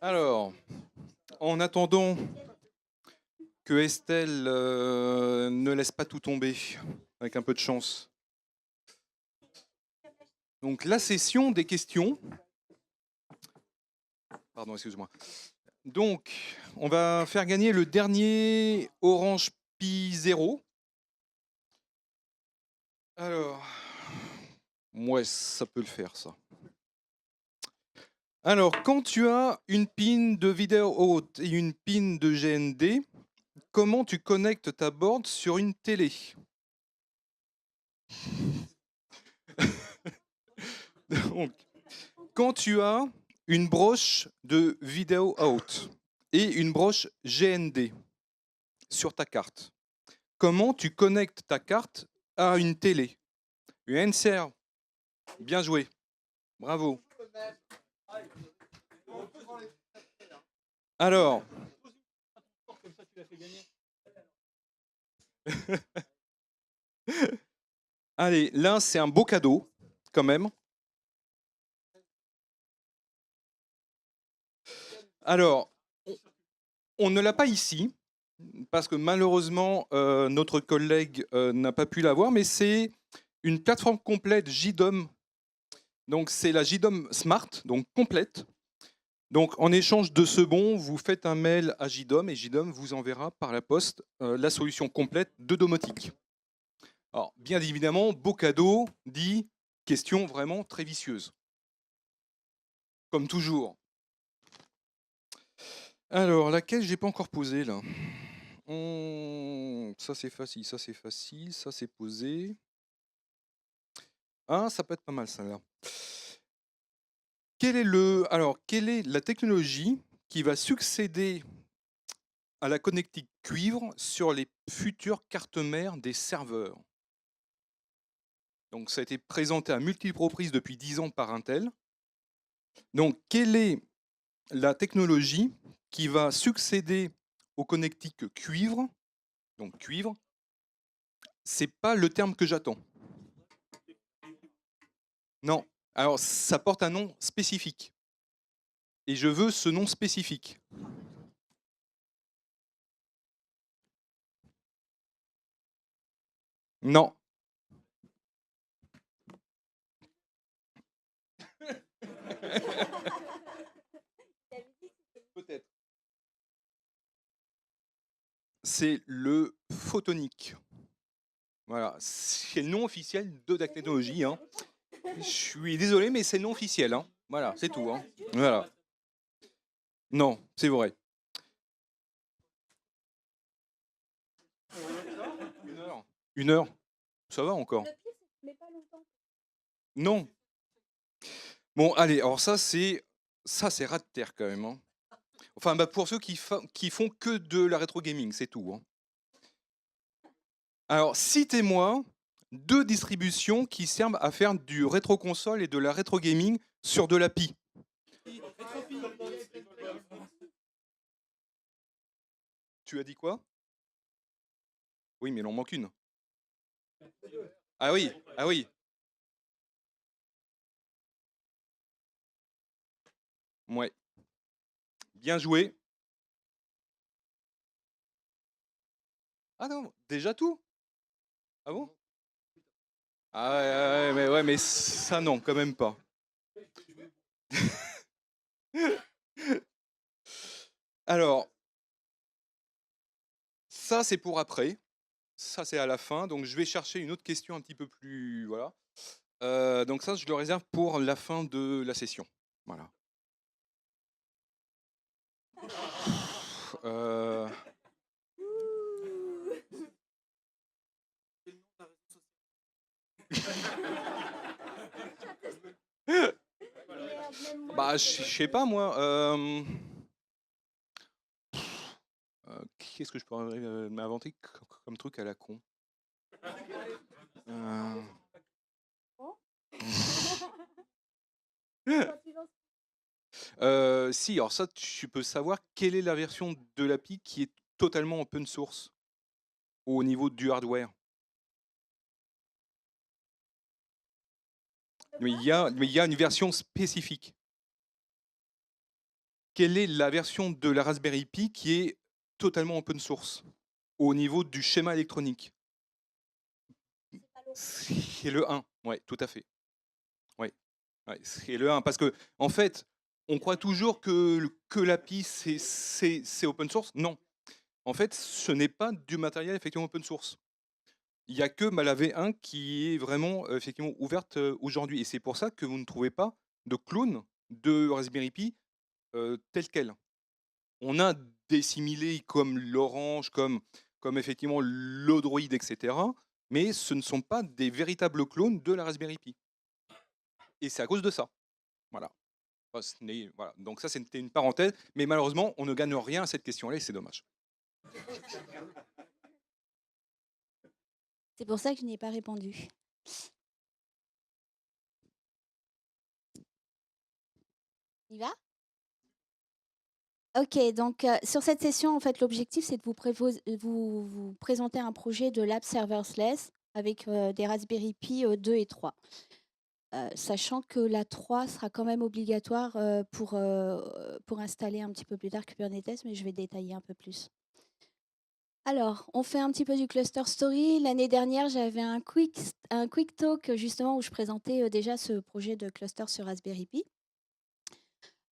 Alors, en attendant que Estelle ne laisse pas tout tomber, avec un peu de chance. Donc, la session des questions. Pardon, excuse-moi. Donc, on va faire gagner le dernier Orange Pi 0. Alors, ouais, ça peut le faire, ça. Alors, quand tu as une pin de vidéo haute et une pin de GND, comment tu connectes ta board sur une télé? Donc, quand tu as une broche de vidéo out et une broche GND sur ta carte, comment tu connectes ta carte à une télé? Une NCR. Bien joué. Bravo. Alors, allez, là, c'est un beau cadeau, quand même. Alors, on ne l'a pas ici, parce que malheureusement, notre collègue n'a pas pu l'avoir, mais c'est une plateforme complète JDOM. Donc, c'est la JDOM Smart, donc complète. Donc, en échange de ce bon, vous faites un mail à JDOM et JDOM vous enverra par la poste la solution complète de domotique. Alors, bien évidemment, beau cadeau dit question vraiment très vicieuse. Comme toujours. Alors, laquelle j'ai pas encore posée là? Ça c'est facile, ça c'est facile, ça c'est posé. Ah, ça peut être pas mal celle-là. Quelle est la technologie qui va succéder à la connectique cuivre sur les futures cartes mères des serveurs? Donc ça a été présenté à multiples reprises depuis 10 ans par Intel. Donc quelle est la technologie qui va succéder aux connectiques cuivre? Donc cuivre, c'est pas le terme que j'attends. Non. Alors ça porte un nom spécifique. Et je veux ce nom spécifique. Non. Peut-être. C'est le photonique. Voilà, c'est le nom officiel de la technologie. Hein. Je suis désolé, mais c'est le nom officiel. Hein. Voilà, c'est tout. Hein. Voilà. Non, c'est vrai. 1 heure. 1 heure. Ça va encore. Non. Bon, allez, alors ça c'est ras de terre quand même. Hein. Enfin, bah, pour ceux qui font que de la rétro gaming, c'est tout. Hein. Alors, citez-moi 2 distributions qui servent à faire du rétro console et de la rétro gaming sur de la Pi. Tu as dit quoi? Oui, mais il en manque une. Ah oui, ah oui. Ouais. Bien joué. Ah non, déjà tout? Ah bon? Ah ouais, mais ça non, quand même pas. Alors, ça c'est pour après. Ça c'est à la fin. Donc je vais chercher une autre question un petit peu plus. Voilà. Donc ça, je le réserve pour la fin de la session. Voilà. Euh, Bah, je sais pas moi. Qu'est-ce que je pourrais m'inventer comme truc à la con? Euh, Si, alors ça, tu peux savoir quelle est la version de l'API qui est totalement open source au niveau du hardware. Mais il y a une version spécifique. quelle est la version de la Raspberry Pi qui est totalement open source au niveau du schéma électronique? C'est le 1, ouais, tout à fait. Ouais, ouais, c'est le 1 parce que en fait, on croit toujours que la Pi c'est open source. Non, en fait, ce n'est pas du matériel effectivement open source. Il y a que ma la V1 qui est vraiment, effectivement ouverte, aujourd'hui et c'est pour ça que vous ne trouvez pas de clone de Raspberry Pi, tel quel. On a des similés comme l'Orange, comme effectivement l'Odroid et cetera, mais ce ne sont pas des véritables clones de la Raspberry Pi et c'est à cause de ça. Voilà. Voilà. Donc ça, c'était une parenthèse, mais malheureusement, on ne gagne rien à cette question-là et c'est dommage. C'est pour ça que je n'y ai pas répondu. Il va? Ok, donc sur cette session, en fait, l'objectif, c'est de vous présenter un projet de Lab Serverless avec des Raspberry Pi 2 et 3. Sachant que la 3 sera quand même obligatoire pour installer un petit peu plus tard Kubernetes, mais je vais détailler un peu plus. Alors, on fait un petit peu du cluster story. L'année dernière, j'avais un quick talk justement où je présentais déjà ce projet de cluster sur Raspberry Pi.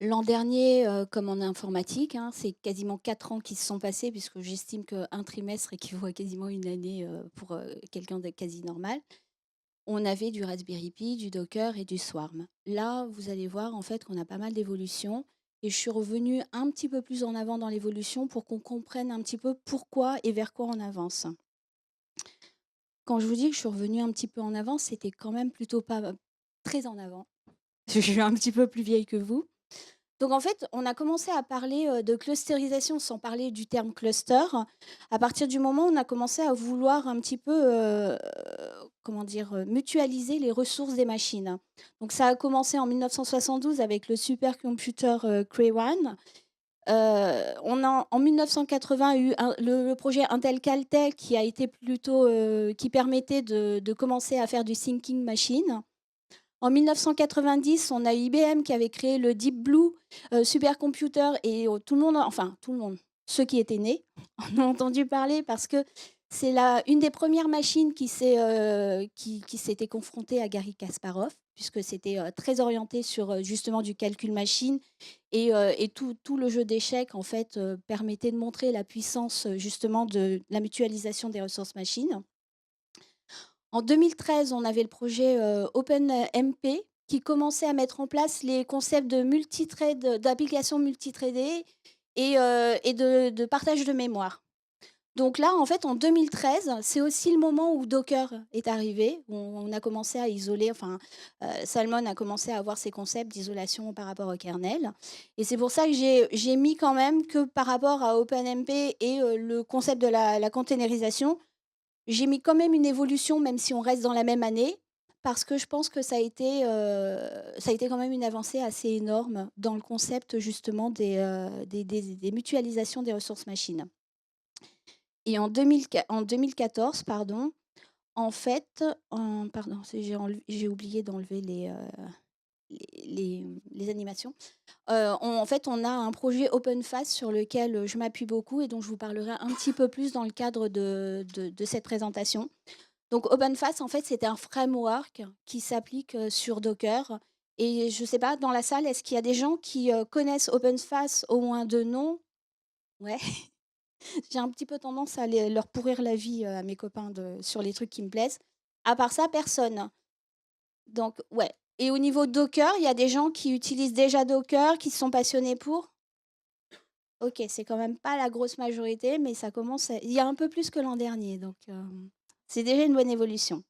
L'an dernier, comme en informatique, c'est quasiment 4 ans qui se sont passés puisque j'estime qu'un trimestre équivaut à quasiment une année pour quelqu'un de quasi normal. On avait du Raspberry Pi, du Docker et du Swarm. Là, vous allez voir en fait qu'on a pas mal d'évolutions et je suis revenue un petit peu plus en avant dans l'évolution pour qu'on comprenne un petit peu pourquoi et vers quoi on avance. Quand je vous dis que je suis revenue un petit peu en avant, c'était quand même plutôt pas très en avant. Je suis un petit peu plus vieille que vous. Donc en fait, on a commencé à parler de clusterisation sans parler du terme cluster. À partir du moment où on a commencé à vouloir un petit peu mutualiser les ressources des machines. Donc ça a commencé en 1972 avec le supercomputer Cray 1. On a en 1980 eu le projet Intel Caltech qui a été plutôt qui permettait de commencer à faire du thinking machine. En 1990, on a IBM qui avait créé le Deep Blue supercomputer et tout le monde, ceux qui étaient nés, en ont entendu parler parce que c'est une des premières machines qui s'était confrontée à Garry Kasparov, puisque c'était très orienté sur justement du calcul machine et tout le jeu d'échecs en fait permettait de montrer la puissance justement de la mutualisation des ressources machines. En 2013, on avait le projet OpenMP qui commençait à mettre en place les concepts de multithread, d'applications multithreadées et de partage de mémoire. Donc là, en fait, en 2013, c'est aussi le moment où Docker est arrivé, où on a commencé à isoler, Salmon a commencé à avoir ses concepts d'isolation par rapport au kernel. Et c'est pour ça que j'ai mis quand même que par rapport à OpenMP et le concept de la containerisation, j'ai mis quand même une évolution, même si on reste dans la même année, parce que je pense que ça a été quand même une avancée assez énorme dans le concept justement des mutualisations des ressources machines. Et en 2014, pardon, en fait, j'ai oublié d'enlever les animations. En fait, on a un projet OpenFaaS sur lequel je m'appuie beaucoup et dont je vous parlerai un petit peu plus dans le cadre de cette présentation. Donc OpenFaaS, en fait, c'est un framework qui s'applique sur Docker. Et je ne sais pas, dans la salle, est-ce qu'il y a des gens qui connaissent OpenFaaS au moins de nom? Ouais. J'ai un petit peu tendance à leur pourrir la vie à mes copains sur les trucs qui me plaisent. À part ça, personne. Donc, ouais. Et au niveau de Docker, il y a des gens qui utilisent déjà Docker, qui se sont passionnés pour. Ok, c'est quand même pas la grosse majorité, mais ça commence. Il y a un peu plus que l'an dernier, donc c'est déjà une bonne évolution.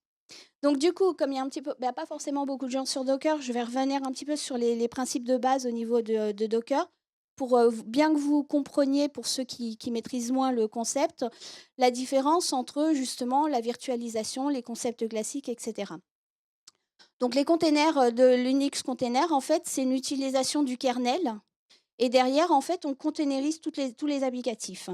Donc du coup, comme il y a un petit peu, pas forcément beaucoup de gens sur Docker, je vais revenir un petit peu sur les principes de base au niveau de Docker pour bien que vous compreniez, pour ceux qui maîtrisent moins le concept, la différence entre justement la virtualisation, les concepts classiques, etc. Donc les containers de l'Unix Container, en fait, c'est une utilisation du kernel. Et derrière, en fait, on containerise tous les applicatifs.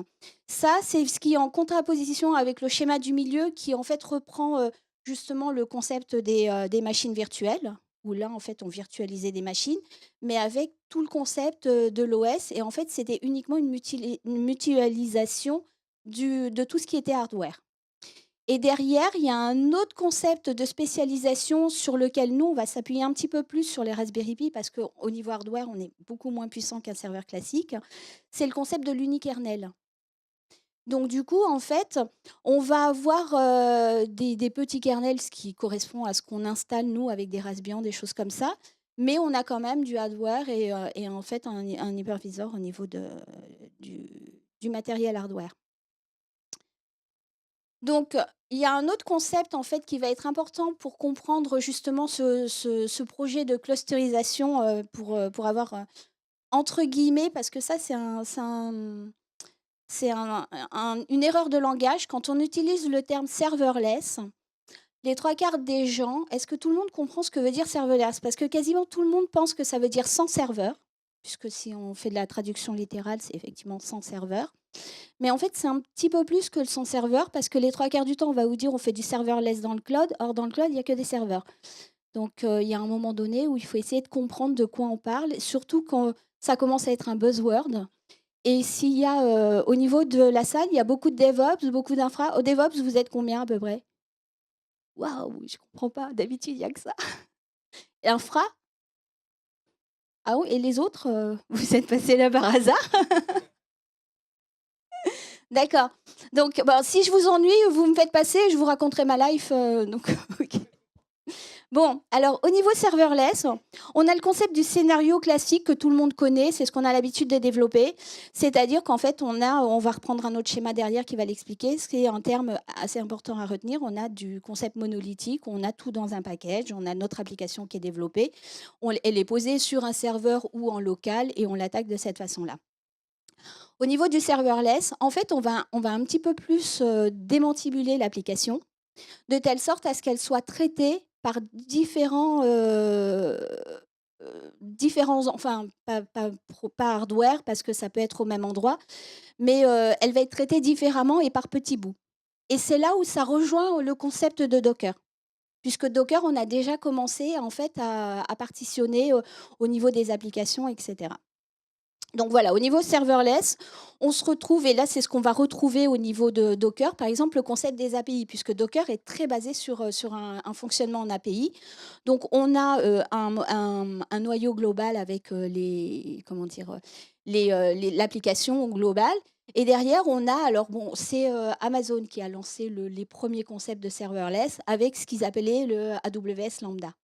Ça, c'est ce qui est en contraposition avec le schéma du milieu qui, en fait, reprend justement le concept des machines virtuelles. où là, en fait, on virtualisait des machines, mais avec tout le concept de l'OS. Et en fait, c'était uniquement une mutualisation de tout ce qui était hardware. Et derrière, il y a un autre concept de spécialisation sur lequel nous, on va s'appuyer un petit peu plus sur les Raspberry Pi parce qu'au niveau hardware, on est beaucoup moins puissant qu'un serveur classique. C'est le concept de l'unikernel. Donc du coup, en fait, on va avoir des petits kernels, ce qui correspond à ce qu'on installe, nous, avec des Raspbian, des choses comme ça. Mais on a quand même du hardware et en fait un hyperviseur au niveau du matériel hardware. Donc, il y a un autre concept, en fait, qui va être important pour comprendre justement ce projet de clusterisation, pour avoir, entre guillemets, parce que ça, c'est une erreur de langage. Quand on utilise le terme serverless, les 3/4 des gens, est-ce que tout le monde comprend ce que veut dire serverless? Parce que quasiment tout le monde pense que ça veut dire sans serveur, puisque si on fait de la traduction littérale, c'est effectivement sans serveur. Mais en fait, c'est un petit peu plus que le sans serveur, parce que les 3/4 du temps, on va vous dire on fait du serverless dans le cloud. Or, dans le cloud, il n'y a que des serveurs. Donc, il y a un moment donné où il faut essayer de comprendre de quoi on parle, surtout quand ça commence à être un buzzword. Et s'il y a, au niveau de la salle, il y a beaucoup de DevOps, beaucoup d'infra. Au DevOps, vous êtes combien à peu près? Waouh, je comprends pas. D'habitude, il y a que ça. Et infra? Ah oui, et les autres, vous êtes passés là par hasard? D'accord. Donc, bon, si je vous ennuie, vous me faites passer, je vous raconterai ma life. Donc, ok. Bon, alors au niveau serverless, on a le concept du scénario classique que tout le monde connaît, c'est ce qu'on a l'habitude de développer. C'est-à-dire qu'en fait, on va reprendre un autre schéma derrière qui va l'expliquer. C'est un terme assez important à retenir. On a du concept monolithique, on a tout dans un package, on a notre application qui est développée, elle est posée sur un serveur ou en local et on l'attaque de cette façon-là. Au niveau du serverless, en fait, on va un petit peu plus démantibuler l'application de telle sorte à ce qu'elle soit traitée par différents, enfin, pas hardware, parce que ça peut être au même endroit, mais elle va être traitée différemment et par petits bouts. Et c'est là où ça rejoint le concept de Docker. Puisque Docker, on a déjà commencé en fait à partitionner au niveau des applications, etc. Donc voilà, au niveau serverless, on se retrouve, et là c'est ce qu'on va retrouver au niveau de Docker, par exemple le concept des API, puisque Docker est très basé sur un fonctionnement en API. Donc on a un noyau global avec l'application globale. Et derrière, on a, alors bon, c'est Amazon qui a lancé les premiers concepts de serverless avec ce qu'ils appelaient le AWS Lambda.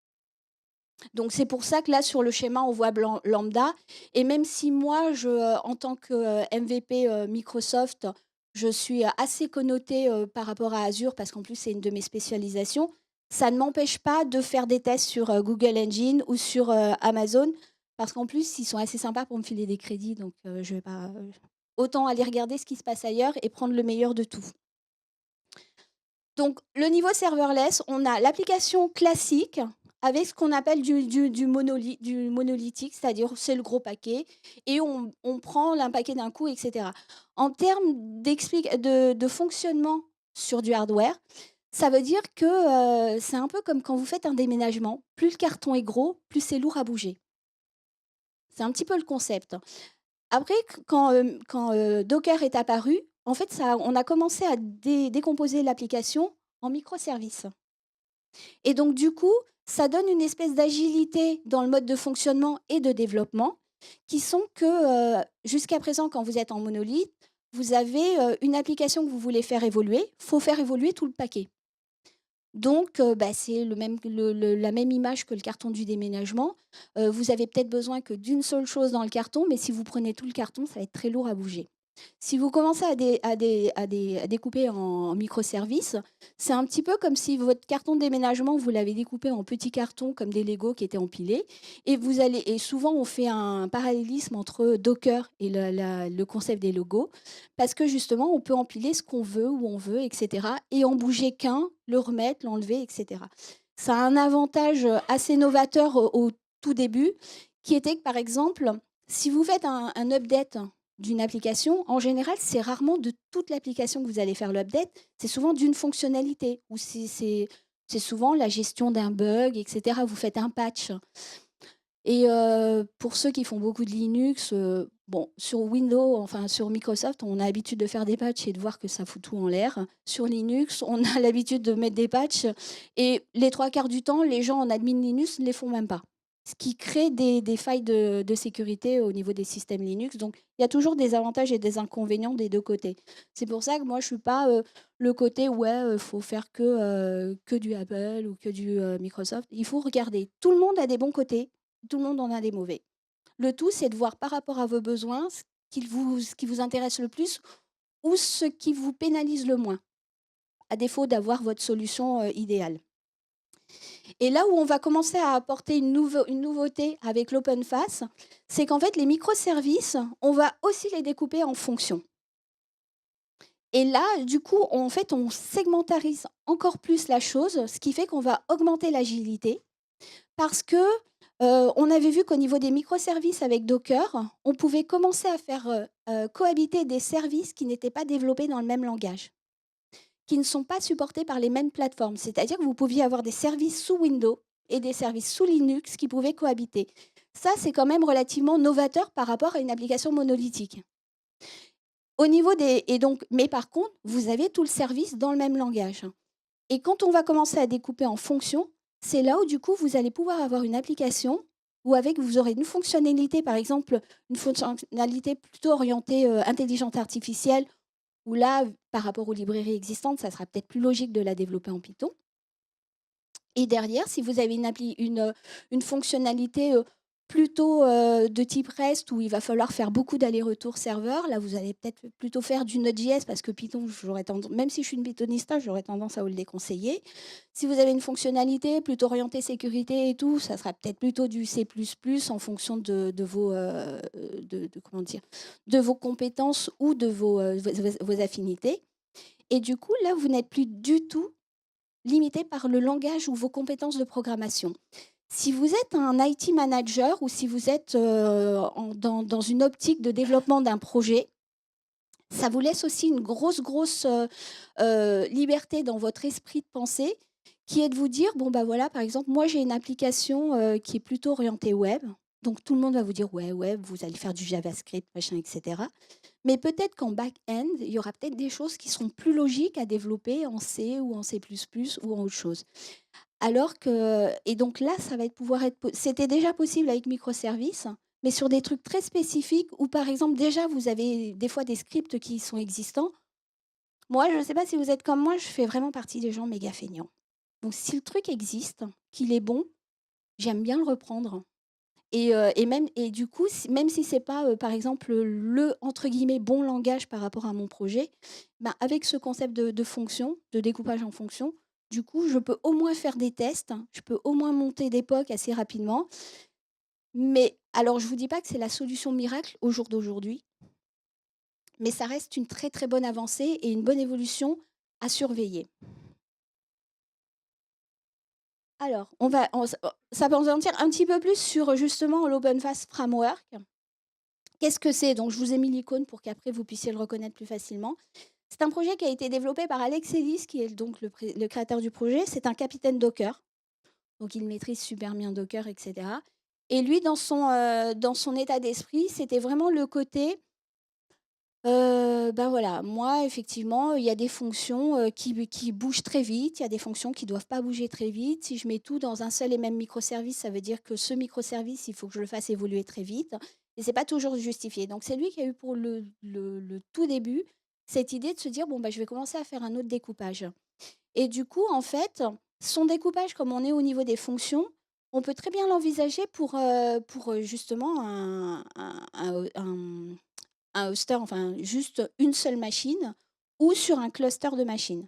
Donc c'est pour ça que là, sur le schéma, on voit lambda. Et même si moi, en tant que MVP Microsoft, je suis assez connotée par rapport à Azure, parce qu'en plus, c'est une de mes spécialisations, ça ne m'empêche pas de faire des tests sur Google Engine ou sur Amazon, parce qu'en plus, ils sont assez sympas pour me filer des crédits. Donc je vais pas... autant aller regarder ce qui se passe ailleurs et prendre le meilleur de tout. Donc, le niveau serverless, on a l'application classique avec ce qu'on appelle du monolithique, c'est-à-dire c'est le gros paquet, et on prend un paquet d'un coup, etc. En termes de fonctionnement sur du hardware, ça veut dire que c'est un peu comme quand vous faites un déménagement. Plus le carton est gros, plus c'est lourd à bouger. C'est un petit peu le concept. Après, quand Docker est apparu, en fait, on a commencé à décomposer l'application en microservices. Et donc, du coup, ça donne une espèce d'agilité dans le mode de fonctionnement et de développement qui sont que jusqu'à présent, quand vous êtes en monolithe, vous avez une application que vous voulez faire évoluer, il faut faire évoluer tout le paquet. Donc, c'est la même image que le carton du déménagement. Vous avez peut-être besoin que d'une seule chose dans le carton, mais si vous prenez tout le carton, ça va être très lourd à bouger. Si vous commencez à découper en microservices, c'est un petit peu comme si votre carton de déménagement, vous l'avez découpé en petits cartons comme des Legos qui étaient empilés. Et souvent, on fait un parallélisme entre Docker et le concept des logos, parce que justement, on peut empiler ce qu'on veut, où on veut, etc. Et en bouger qu'un, le remettre, l'enlever, etc. Ça a un avantage assez novateur au tout début, qui était que, par exemple, si vous faites un update d'une application, en général, c'est rarement de toute l'application que vous allez faire l'update, c'est souvent d'une fonctionnalité, ou c'est C'est souvent la gestion d'un bug, et cetera. Vous faites un patch et pour ceux qui font beaucoup de Linux, bon, sur Windows, enfin sur Microsoft, on a l'habitude de faire des patchs et de voir que ça fout tout en l'air. Sur Linux, on a l'habitude de mettre des patchs et les 3/4 du temps, les gens en admin Linux ne les font même pas. Ce qui crée des failles de sécurité au niveau des systèmes Linux. Donc, il y a toujours des avantages et des inconvénients des 2 côtés. C'est pour ça que moi, je suis pas, le côté: «Ouais, faut faire que du Apple ou que du, Microsoft». Il faut regarder. Tout le monde a des bons côtés, tout le monde en a des mauvais. Le tout, c'est de voir par rapport à vos besoins ce qui vous intéresse le plus ou ce qui vous pénalise le moins, à défaut d'avoir votre solution, idéale. Et là où on va commencer à apporter une nouveauté avec l'open-face, c'est qu'en fait, les microservices, on va aussi les découper en fonctions. Et là, du coup, en fait, on segmentarise encore plus la chose, ce qui fait qu'on va augmenter l'agilité parce que, on avait vu qu'au niveau des microservices avec Docker, on pouvait commencer à faire, cohabiter des services qui n'étaient pas développés dans le même langage, qui ne sont pas supportés par les mêmes plateformes. C'est-à-dire que vous pouviez avoir des services sous Windows et des services sous Linux qui pouvaient cohabiter. Ça, c'est quand même relativement novateur par rapport à une application monolithique. Au niveau des et donc mais par contre, vous avez tout le service dans le même langage. Et quand on va commencer à découper en fonctions, c'est là où du coup, vous allez pouvoir avoir une application où avec vous aurez une fonctionnalité, par exemple, une fonctionnalité plutôt orientée, intelligence artificielle, où là, par rapport aux librairies existantes, ça sera peut-être plus logique de la développer en Python. Et derrière, si vous avez une fonctionnalité, plutôt, de type REST où il va falloir faire beaucoup d'allers-retours serveurs, là, vous allez peut-être plutôt faire du Node.js parce que Python, j'aurais tendance, même si je suis une pythoniste, j'aurais tendance à vous le déconseiller. Si vous avez une fonctionnalité plutôt orientée sécurité et tout, ça sera peut-être plutôt du C++ en fonction de vos, comment dire? De vos compétences ou de vos affinités. Et du coup, là, vous n'êtes plus du tout limité par le langage ou vos compétences de programmation. Si vous êtes un IT manager ou si vous êtes dans une optique de développement d'un projet, ça vous laisse aussi une grosse liberté dans votre esprit de pensée qui est de vous dire, bon, bah voilà, par exemple, moi j'ai une application qui est plutôt orientée web. Donc tout le monde va vous dire, ouais, web, vous allez faire du JavaScript, machin, etc. Mais peut-être qu'en back-end, il y aura peut-être des choses qui seront plus logiques à développer en C ou en C++ ou en autre chose. Alors que et donc là, ça va être pouvoir être c'était déjà possible avec microservices, mais sur des trucs très spécifiques où, par exemple, déjà, vous avez des fois des scripts qui sont existants. Moi, je ne sais pas si vous êtes comme moi, je fais vraiment partie des gens méga feignants. Donc si le truc existe, qu'il est bon, j'aime bien le reprendre. Et même et du coup, même si c'est pas, par exemple, le entre guillemets «bon langage» par rapport à mon projet, ben, avec ce concept de fonction, de découpage en fonction, du coup, je peux au moins faire des tests, je peux au moins monter d'époque assez rapidement. Mais alors je vous dis pas que c'est la solution miracle au jour d'aujourd'hui, mais ça reste une très, très bonne avancée et une bonne évolution à surveiller. Alors, ça va en dire un petit peu plus sur, justement, l'Open Framework. Qu'est-ce que c'est? Donc je vous ai mis l'icône pour qu'après vous puissiez le reconnaître plus facilement. C'est un projet qui a été développé par Alex Ellis, qui est donc le créateur du projet. C'est un capitaine Docker, donc il maîtrise super bien Docker, et cetera. Et lui, dans son état d'esprit, c'était vraiment le côté, ben voilà, moi effectivement, il y a des fonctions, qui bougent très vite, il y a des fonctions qui doivent pas bouger très vite. Si je mets tout dans un seul et même microservice, ça veut dire que ce microservice, il faut que je le fasse évoluer très vite et c'est pas toujours justifié. Donc c'est lui qui a eu pour le tout début, cette idée de se dire: «Bon, bah, je vais commencer à faire un autre découpage» et du coup, en fait, son découpage, comme on est au niveau des fonctions, on peut très bien l'envisager pour, justement un hoster, enfin juste une seule machine ou sur un cluster de machines.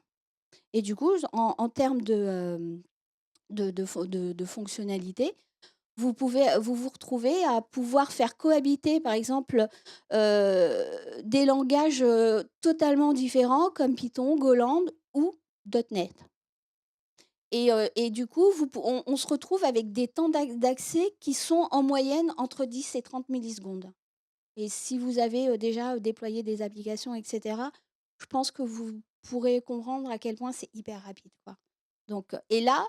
Et du coup, en termes de fonctionnalité, vous vous retrouver à pouvoir faire cohabiter, par exemple, des langages, totalement différents comme Python, Golang ou .NET. Et du coup, on se retrouve avec des temps d'accès qui sont en moyenne entre 10 et 30 millisecondes. Et si vous avez, déjà, déployé des applications et cetera, je pense que vous pourrez comprendre à quel point c'est hyper rapide, quoi. Donc, et là,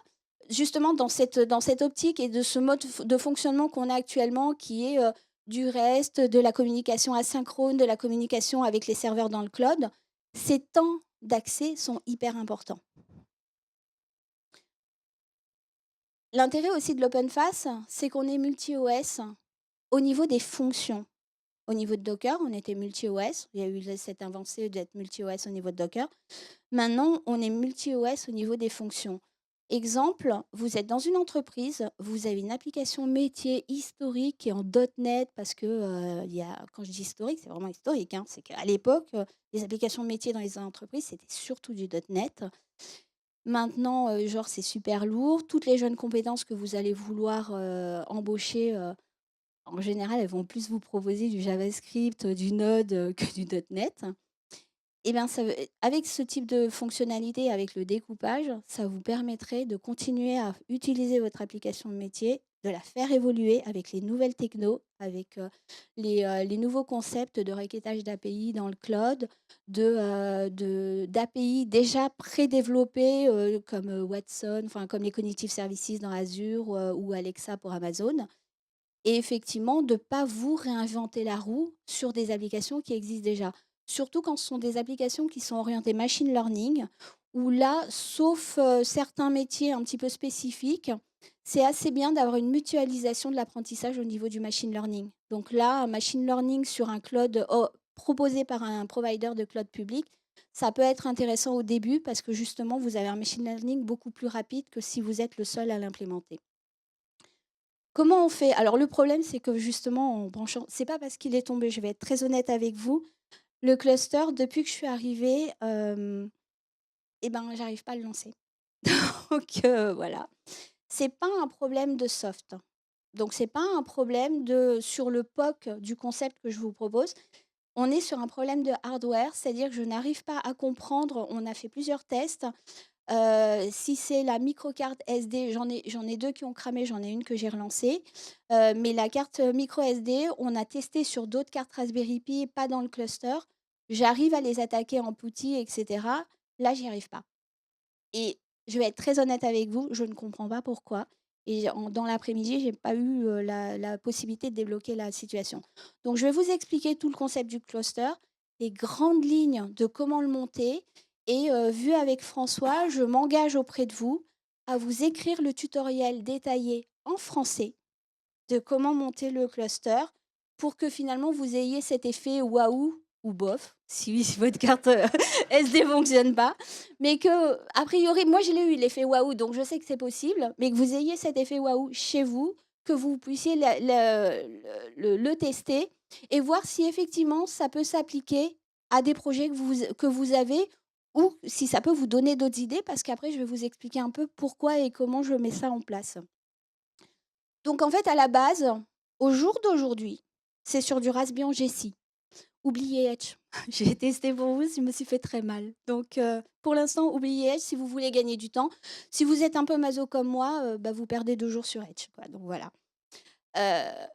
justement, dans cette optique et de ce mode de fonctionnement qu'on a actuellement, qui est du REST, de la communication asynchrone, de la communication avec les serveurs dans le cloud, ces temps d'accès sont hyper importants. L'intérêt aussi de l'OpenFaaS, c'est qu'on est multi-OS au niveau des fonctions. Au niveau de Docker, on était multi-OS. Il y a eu cette avancée d'être multi-OS au niveau de Docker. Maintenant, on est multi-OS au niveau des fonctions. Exemple, vous êtes dans une entreprise, vous avez une application métier historique qui est en .NET parce que quand je dis historique, c'est vraiment historique. Hein, c'est qu'à l'époque, les applications métiers dans les entreprises, c'était surtout du .NET. Maintenant, genre, c'est super lourd. Toutes les jeunes compétences que vous allez vouloir embaucher, en général, elles vont plus vous proposer du JavaScript, du Node que du .NET. Et bien, avec ce type de fonctionnalité, avec le découpage, ça vous permettrait de continuer à utiliser votre application de métier, de la faire évoluer avec les nouvelles technos, avec les nouveaux concepts de requêtage d'API dans le cloud, d'API déjà prédéveloppés comme Watson, enfin comme les Cognitive Services dans Azure ou Alexa pour Amazon. Et effectivement, de ne pas vous réinventer la roue sur des applications qui existent déjà. Surtout quand ce sont des applications qui sont orientées machine learning, où là, sauf certains métiers un petit peu spécifiques, c'est assez bien d'avoir une mutualisation de l'apprentissage au niveau du machine learning. Donc là, un machine learning sur un cloud proposé par un provider de cloud public, ça peut être intéressant au début parce que justement, vous avez un machine learning beaucoup plus rapide que si vous êtes le seul à l'implémenter. Comment on fait? Alors le problème, c'est que justement, en branchant c'est pas parce qu'il est tombé, je vais être très honnête avec vous. Le cluster, depuis que je suis arrivée, et ben, j'arrive pas à le lancer. Donc voilà. C'est pas un problème de soft. Donc c'est pas un problème sur le POC du concept que je vous propose. On est sur un problème de hardware, c'est-à-dire que je n'arrive pas à comprendre, on a fait plusieurs tests. Si c'est la microcarte SD, j'en ai 2 qui ont cramé, j'en ai une que j'ai relancée. Mais la carte micro SD, on a testé sur d'autres cartes Raspberry Pi, pas dans le cluster. J'arrive à les attaquer en PuTTY et cetera. Là, j'y arrive pas. Et je vais être très honnête avec vous, je ne comprends pas pourquoi. Et dans l'après-midi, j'ai pas eu la possibilité de débloquer la situation. Donc, je vais vous expliquer tout le concept du cluster, les grandes lignes de comment le monter. Et vu avec François, je m'engage auprès de vous à vous écrire le tutoriel détaillé en français de comment monter le cluster pour que finalement vous ayez cet effet waouh ou bof, si votre carte SD fonctionne pas, mais que a priori, moi je l'ai eu l'effet waouh, donc je sais que c'est possible, mais que vous ayez cet effet waouh chez vous, que vous puissiez le tester et voir si effectivement ça peut s'appliquer à des projets que vous avez ou si ça peut vous donner d'autres idées, parce qu'après je vais vous expliquer un peu pourquoi et comment je mets ça en place. Donc en fait, à la base, au jour d'aujourd'hui, c'est sur du Raspbian Jessie. Oubliez Edge. J'ai testé pour vous, je me suis fait très mal. Donc pour l'instant, oubliez Edge si vous voulez gagner du temps. Si vous êtes un peu maso comme moi, vous perdez 2 jours sur Edge, quoi. Donc voilà. Heu,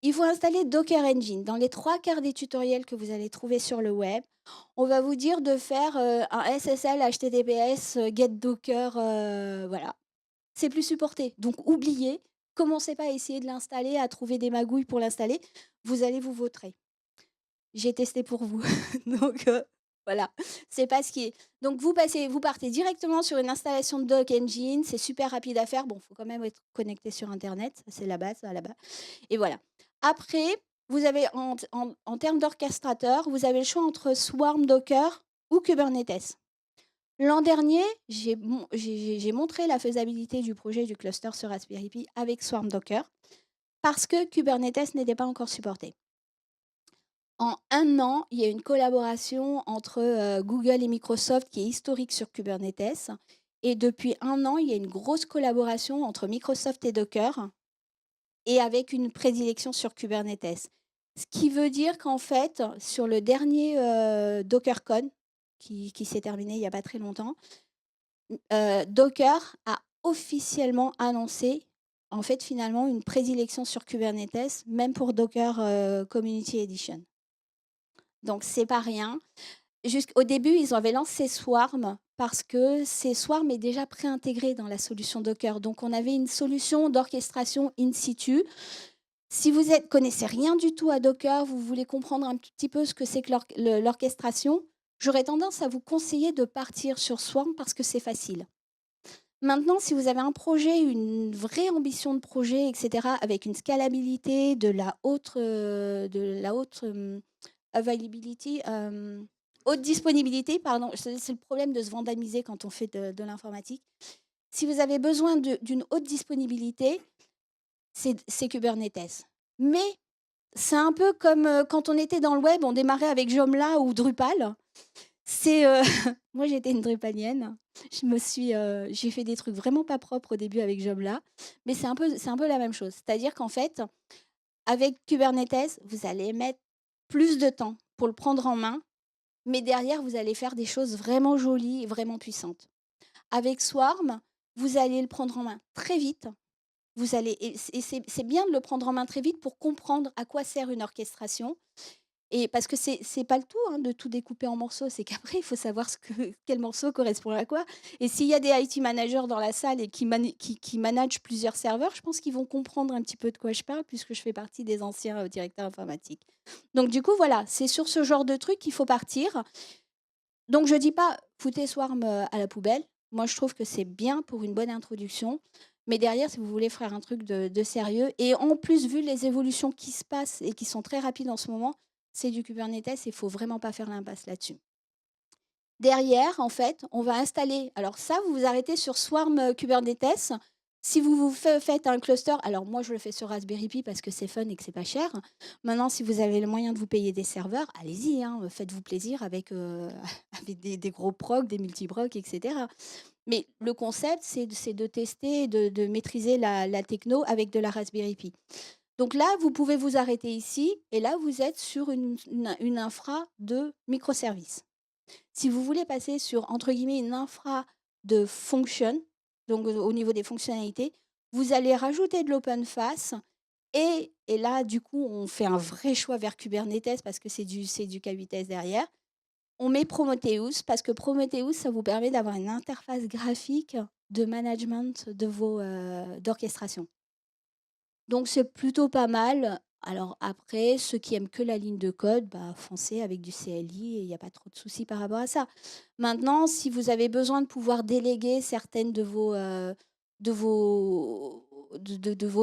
il faut installer Docker Engine. Dans les 3/4 des tutoriels que vous allez trouver sur le web, on va vous dire de faire, un SSL HTTPS, get Docker, voilà. C'est plus supporté. Donc oubliez, commencez pas à essayer de l'installer, à trouver des magouilles pour l'installer. Vous allez vous vautrer. J'ai testé pour vous. Donc voilà, c'est pas ce qui est. Donc vous partez directement sur une installation de Doc Engine, c'est super rapide à faire. Bon, faut quand même être connecté sur internet, ça c'est la base à la base. Et voilà. Après, vous avez en termes d'orchestrateur, vous avez le choix entre Swarm Docker ou Kubernetes. L'an dernier, j'ai montré la faisabilité du projet du cluster sur Raspberry Pi avec Swarm Docker parce que Kubernetes n'était pas encore supporté. En 1 an, il y a une collaboration entre Google et Microsoft qui est historique sur Kubernetes. Et depuis 1 an, il y a une grosse collaboration entre Microsoft et Docker et avec une prédilection sur Kubernetes. Ce qui veut dire qu'en fait, sur le dernier DockerCon, qui s'est terminé il n'y a pas très longtemps, Docker a officiellement annoncé, en fait, finalement, une prédilection sur Kubernetes, même pour Docker Community Edition. Donc c'est pas rien. Jusqu'au début, ils avaient lancé Swarm parce que Swarm est déjà préintégré dans la solution Docker. Donc, on avait une solution d'orchestration in situ. Si vous connaissez rien du tout à Docker, vous voulez comprendre un petit peu ce que c'est que l'orchestration, j'aurais tendance à vous conseiller de partir sur Swarm parce que c'est facile. Maintenant, si vous avez un projet, une vraie ambition de projet, etc., avec une scalabilité, de la haute availability, haute disponibilité, pardon, c'est le problème de se vandamiser quand on fait de l'informatique. Si vous avez besoin d'une haute disponibilité, c'est Kubernetes. Mais c'est un peu comme quand on était dans le web, on démarrait avec Joomla ou Drupal. Moi, j'étais une Drupalienne. J'ai fait des trucs vraiment pas propres au début avec Joomla, mais c'est un peu la même chose. C'est-à-dire qu'en fait, avec Kubernetes, vous allez mettre plus de temps pour le prendre en main, mais derrière, vous allez faire des choses vraiment jolies et vraiment puissantes. Avec Swarm, vous allez le prendre en main très vite. Et c'est bien de le prendre en main très vite pour comprendre à quoi sert une orchestration. Et parce que c'est pas le tout, hein, de tout découper en morceaux, c'est qu'après, il faut savoir quel morceau correspond à quoi. Et s'il y a des IT managers dans la salle et qui managent plusieurs serveurs, je pense qu'ils vont comprendre un petit peu de quoi je parle, puisque je fais partie des anciens directeurs informatiques. Donc du coup, voilà, c'est sur ce genre de truc qu'il faut partir. Donc je dis pas foutez Swarm à la poubelle. Moi, je trouve que c'est bien pour une bonne introduction. Mais derrière, si vous voulez faire un truc de sérieux, et en plus, vu les évolutions qui se passent et qui sont très rapides en ce moment, c'est du Kubernetes et il ne faut vraiment pas faire l'impasse là-dessus. Derrière, en fait, on va installer. Alors ça, vous vous arrêtez sur Swarm Kubernetes. Si vous faites un cluster, alors moi je le fais sur Raspberry Pi parce que c'est fun et que c'est pas cher. Maintenant, si vous avez le moyen de vous payer des serveurs, allez-y, hein, faites-vous plaisir avec, avec des gros procs, des multi-procs, etc. Mais le concept, c'est de tester, de maîtriser la techno avec de la Raspberry Pi. Donc là, vous pouvez vous arrêter ici, et là, vous êtes sur une infra de microservices. Si vous voulez passer sur, entre guillemets, une infra de function, donc au niveau des fonctionnalités, vous allez rajouter de l'open-face, et là, du coup, on fait un vrai choix vers Kubernetes parce que c'est du K8s derrière. On met Prometheus parce que Prometheus, ça vous permet d'avoir une interface graphique de management d'orchestration. Donc c'est plutôt pas mal. Alors après, ceux qui aiment que la ligne de code, bah, foncez avec du CLI et il n'y a pas trop de soucis par rapport à ça. Maintenant, si vous avez besoin de pouvoir déléguer certaines de vos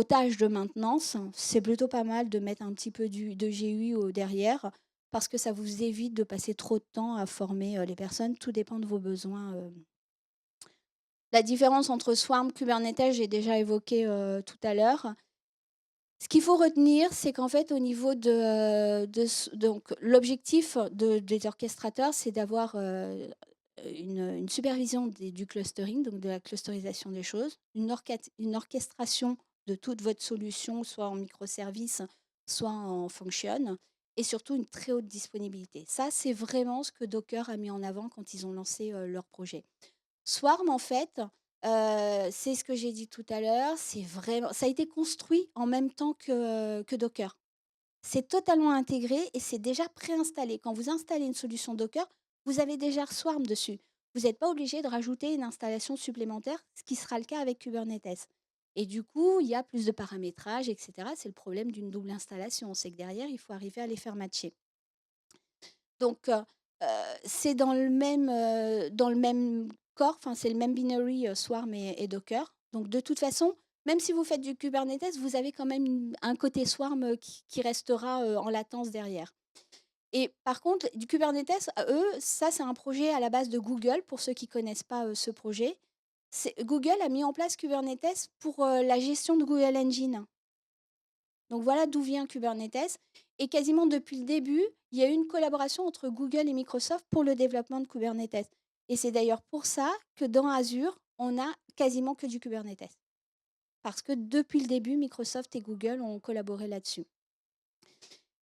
tâches de maintenance, c'est plutôt pas mal de mettre un petit peu de GUI derrière parce que ça vous évite de passer trop de temps à former les personnes. Tout dépend de vos besoins. La différence entre Swarm et Kubernetes, j'ai déjà évoqué tout à l'heure. Ce qu'il faut retenir, c'est qu'en fait, au niveau donc l'objectif des orchestrateurs, c'est d'avoir une supervision du clustering, donc de la clusterisation des choses, une orchestration de toute votre solution, soit en microservice, soit en function, et surtout une très haute disponibilité. Ça, c'est vraiment ce que Docker a mis en avant quand ils ont lancé leur projet. Swarm, en fait, c'est ce que j'ai dit tout à l'heure, ça a été construit en même temps que Docker. C'est totalement intégré et c'est déjà préinstallé. Quand vous installez une solution Docker, vous avez déjà Swarm dessus. Vous n'êtes pas obligé de rajouter une installation supplémentaire, ce qui sera le cas avec Kubernetes. Et du coup, il y a plus de paramétrage, etc. C'est le problème d'une double installation. C'est que derrière, il faut arriver à les faire matcher. Donc, c'est dans le même corps, enfin, c'est le même binary Swarm et Docker. Donc, de toute façon, même si vous faites du Kubernetes, vous avez quand même un côté Swarm qui restera en latence derrière. Et par contre, du Kubernetes, eux, ça, c'est un projet à la base de Google, pour ceux qui ne connaissent pas ce projet. Google a mis en place Kubernetes pour la gestion de Google Engine. Donc voilà d'où vient Kubernetes. Et quasiment depuis le début, il y a eu une collaboration entre Google et Microsoft pour le développement de Kubernetes. Et c'est d'ailleurs pour ça que dans Azure, on a quasiment que du Kubernetes. Parce que depuis le début, Microsoft et Google ont collaboré là-dessus.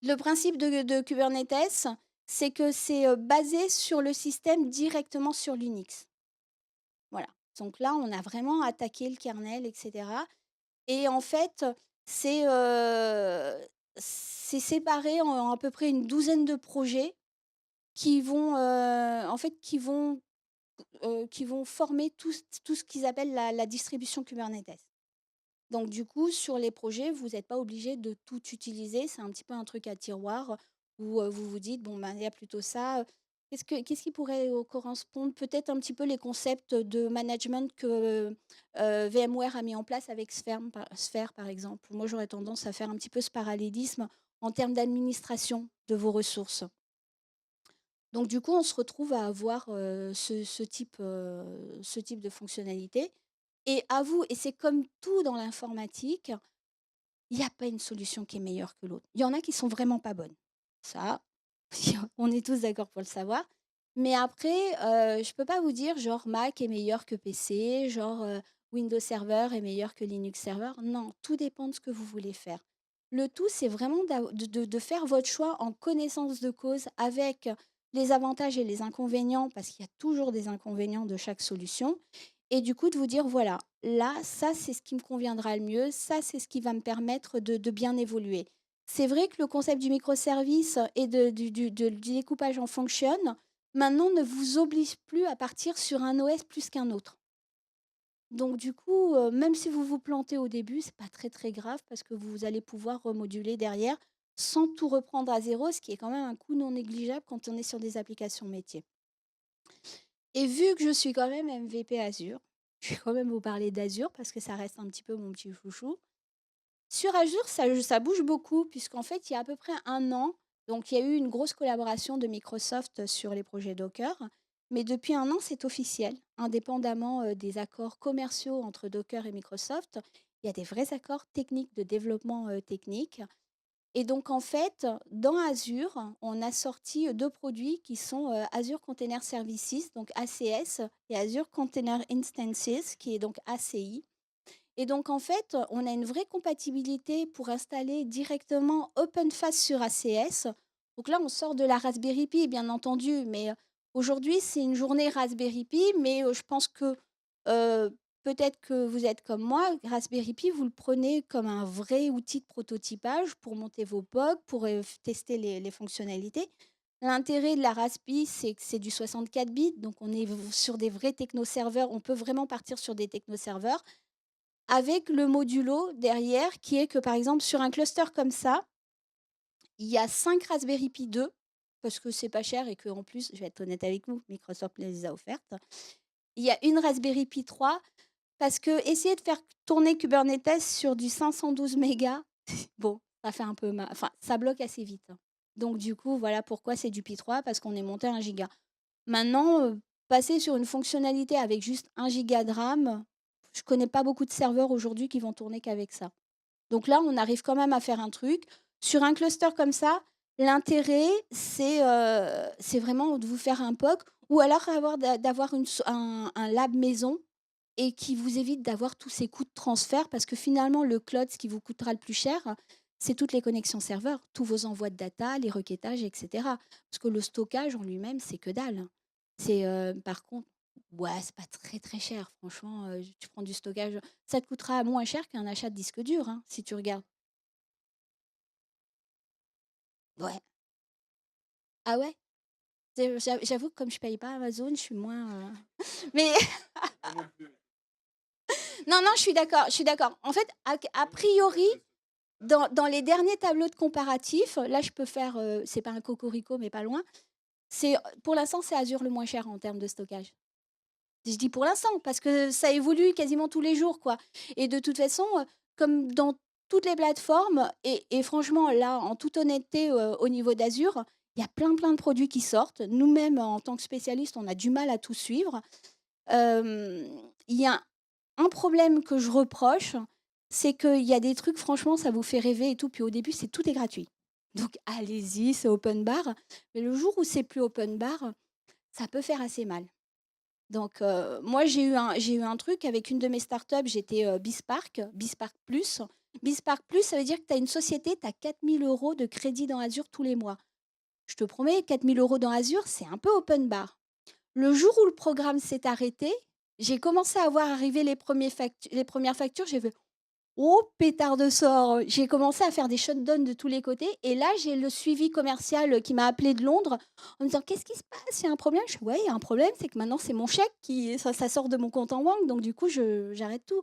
Le principe de Kubernetes, c'est que c'est basé sur le système directement sur Linux. Voilà. Donc là, on a vraiment attaqué le kernel, etc. Et en fait, c'est séparé en à peu près une douzaine de projets qui vont qui vont former tout ce qu'ils appellent la distribution Kubernetes. Donc du coup, sur les projets, vous n'êtes pas obligé de tout utiliser. C'est un petit peu un truc à tiroir où vous vous dites, bon, ben, il y a plutôt ça. Qu'est-ce qui pourrait correspondre? Peut-être un petit peu les concepts de management que VMware a mis en place avec Sphere, par exemple. Moi, j'aurais tendance à faire un petit peu ce parallélisme en termes d'administration de vos ressources. Donc du coup, on se retrouve à avoir ce type de fonctionnalité. Et à vous, et c'est comme tout dans l'informatique, il n'y a pas une solution qui est meilleure que l'autre. Il y en a qui sont vraiment pas bonnes. Ça, on est tous d'accord pour le savoir. Mais après, je peux pas vous dire genre Mac est meilleur que PC, genre Windows Server est meilleur que Linux Server. Non, tout dépend de ce que vous voulez faire. Le tout, c'est vraiment de faire votre choix en connaissance de cause avec les avantages et les inconvénients, parce qu'il y a toujours des inconvénients de chaque solution. Et du coup, de vous dire, voilà, là, ça, c'est ce qui me conviendra le mieux, ça, c'est ce qui va me permettre de bien évoluer. C'est vrai que le concept du microservice et du découpage en function, maintenant, ne vous oblige plus à partir sur un OS plus qu'un autre. Donc du coup, même si vous vous plantez au début, c'est pas très, très grave parce que vous allez pouvoir remoduler derrière sans tout reprendre à zéro, ce qui est quand même un coût non négligeable quand on est sur des applications métiers. Et vu que je suis quand même MVP Azure, je vais quand même vous parler d'Azure parce que ça reste un petit peu mon petit chouchou. Sur Azure, ça bouge beaucoup puisqu'en fait, il y a à peu près un an, donc il y a eu une grosse collaboration de Microsoft sur les projets Docker. Mais depuis un an, c'est officiel. Indépendamment des accords commerciaux entre Docker et Microsoft, il y a des vrais accords techniques de développement technique. Et donc, en fait, dans Azure, on a sorti 2 produits qui sont Azure Container Services, donc ACS, et Azure Container Instances, qui est donc ACI. Et donc, en fait, on a une vraie compatibilité pour installer directement OpenFaaS sur ACS. Donc là, on sort de la Raspberry Pi, bien entendu, mais aujourd'hui, c'est une journée Raspberry Pi, mais je pense que euh, peut-être que vous êtes comme moi, Raspberry Pi, vous le prenez comme un vrai outil de prototypage pour monter vos POC, pour tester les fonctionnalités. L'intérêt de la Raspi, c'est que c'est du 64 bits, donc on est sur des vrais technoserveurs. On peut vraiment partir sur des technoserveurs avec le modulo derrière qui est que, par exemple, sur un cluster comme ça, il y a 5 Raspberry Pi 2, parce que c'est pas cher et qu'en plus, je vais être honnête avec vous, Microsoft les a offertes. Il y a une Raspberry Pi 3, parce que essayer de faire tourner Kubernetes sur du 512 mégas, bon, ça fait un peu mal. Enfin, ça bloque assez vite. Donc, du coup, voilà pourquoi c'est du Pi 3, parce qu'on est monté à 1 giga. Maintenant, passer sur une fonctionnalité avec juste 1 giga de RAM, je connais pas beaucoup de serveurs aujourd'hui qui vont tourner qu'avec ça. Donc là, on arrive quand même à faire un truc. Sur un cluster comme ça, l'intérêt, c'est vraiment de vous faire un POC ou alors d'avoir un lab maison et qui vous évite d'avoir tous ces coûts de transfert parce que finalement, le cloud, ce qui vous coûtera le plus cher, c'est toutes les connexions serveurs, tous vos envois de data, les requêtages, etc. Parce que le stockage en lui-même, c'est que dalle. C'est par contre, ouais, c'est pas très très cher. Franchement, tu prends du stockage, ça te coûtera moins cher qu'un achat de disque dur, hein, si tu regardes. Ouais. Ah ouais? J'avoue que comme je paye pas Amazon, je suis moins. Mais non, non, je suis d'accord. Je suis d'accord. En fait, a priori, dans les derniers tableaux de comparatif, là, je peux faire. C'est pas un cocorico, mais pas loin. Pour l'instant, c'est Azure le moins cher en termes de stockage. Je dis pour l'instant, parce que ça évolue quasiment tous les jours, quoi. Et de toute façon, comme dans toutes les plateformes, et franchement, là, en toute honnêteté, au niveau d'Azure, il y a plein, plein de produits qui sortent. Nous-mêmes, en tant que spécialistes, on a du mal à tout suivre. Il y a un problème que je reproche, c'est qu'il y a des trucs, franchement, ça vous fait rêver et tout. Puis au début, tout est gratuit. Donc allez-y, c'est open bar. Mais le jour où c'est plus open bar, ça peut faire assez mal. Donc, moi, j'ai eu un truc avec une de mes startups, j'étais Bispark Plus. Bispark Plus, ça veut dire que tu as une société, tu as 4 000 € de crédit dans Azure tous les mois. Je te promets, 4 000 € dans Azure, c'est un peu open bar. Le jour où le programme s'est arrêté, j'ai commencé à voir arriver les premières factures. J'ai fait oh pétard de sort! J'ai commencé à faire des shutdowns de tous les côtés et là, j'ai le suivi commercial, qui m'a appelé de Londres en me disant: «Qu'est-ce qui se passe? Il y a un problème?» Je fais: «Ouais, il y a un problème, c'est que maintenant c'est mon chèque qui ça sort de mon compte en banque, donc du coup j'arrête tout».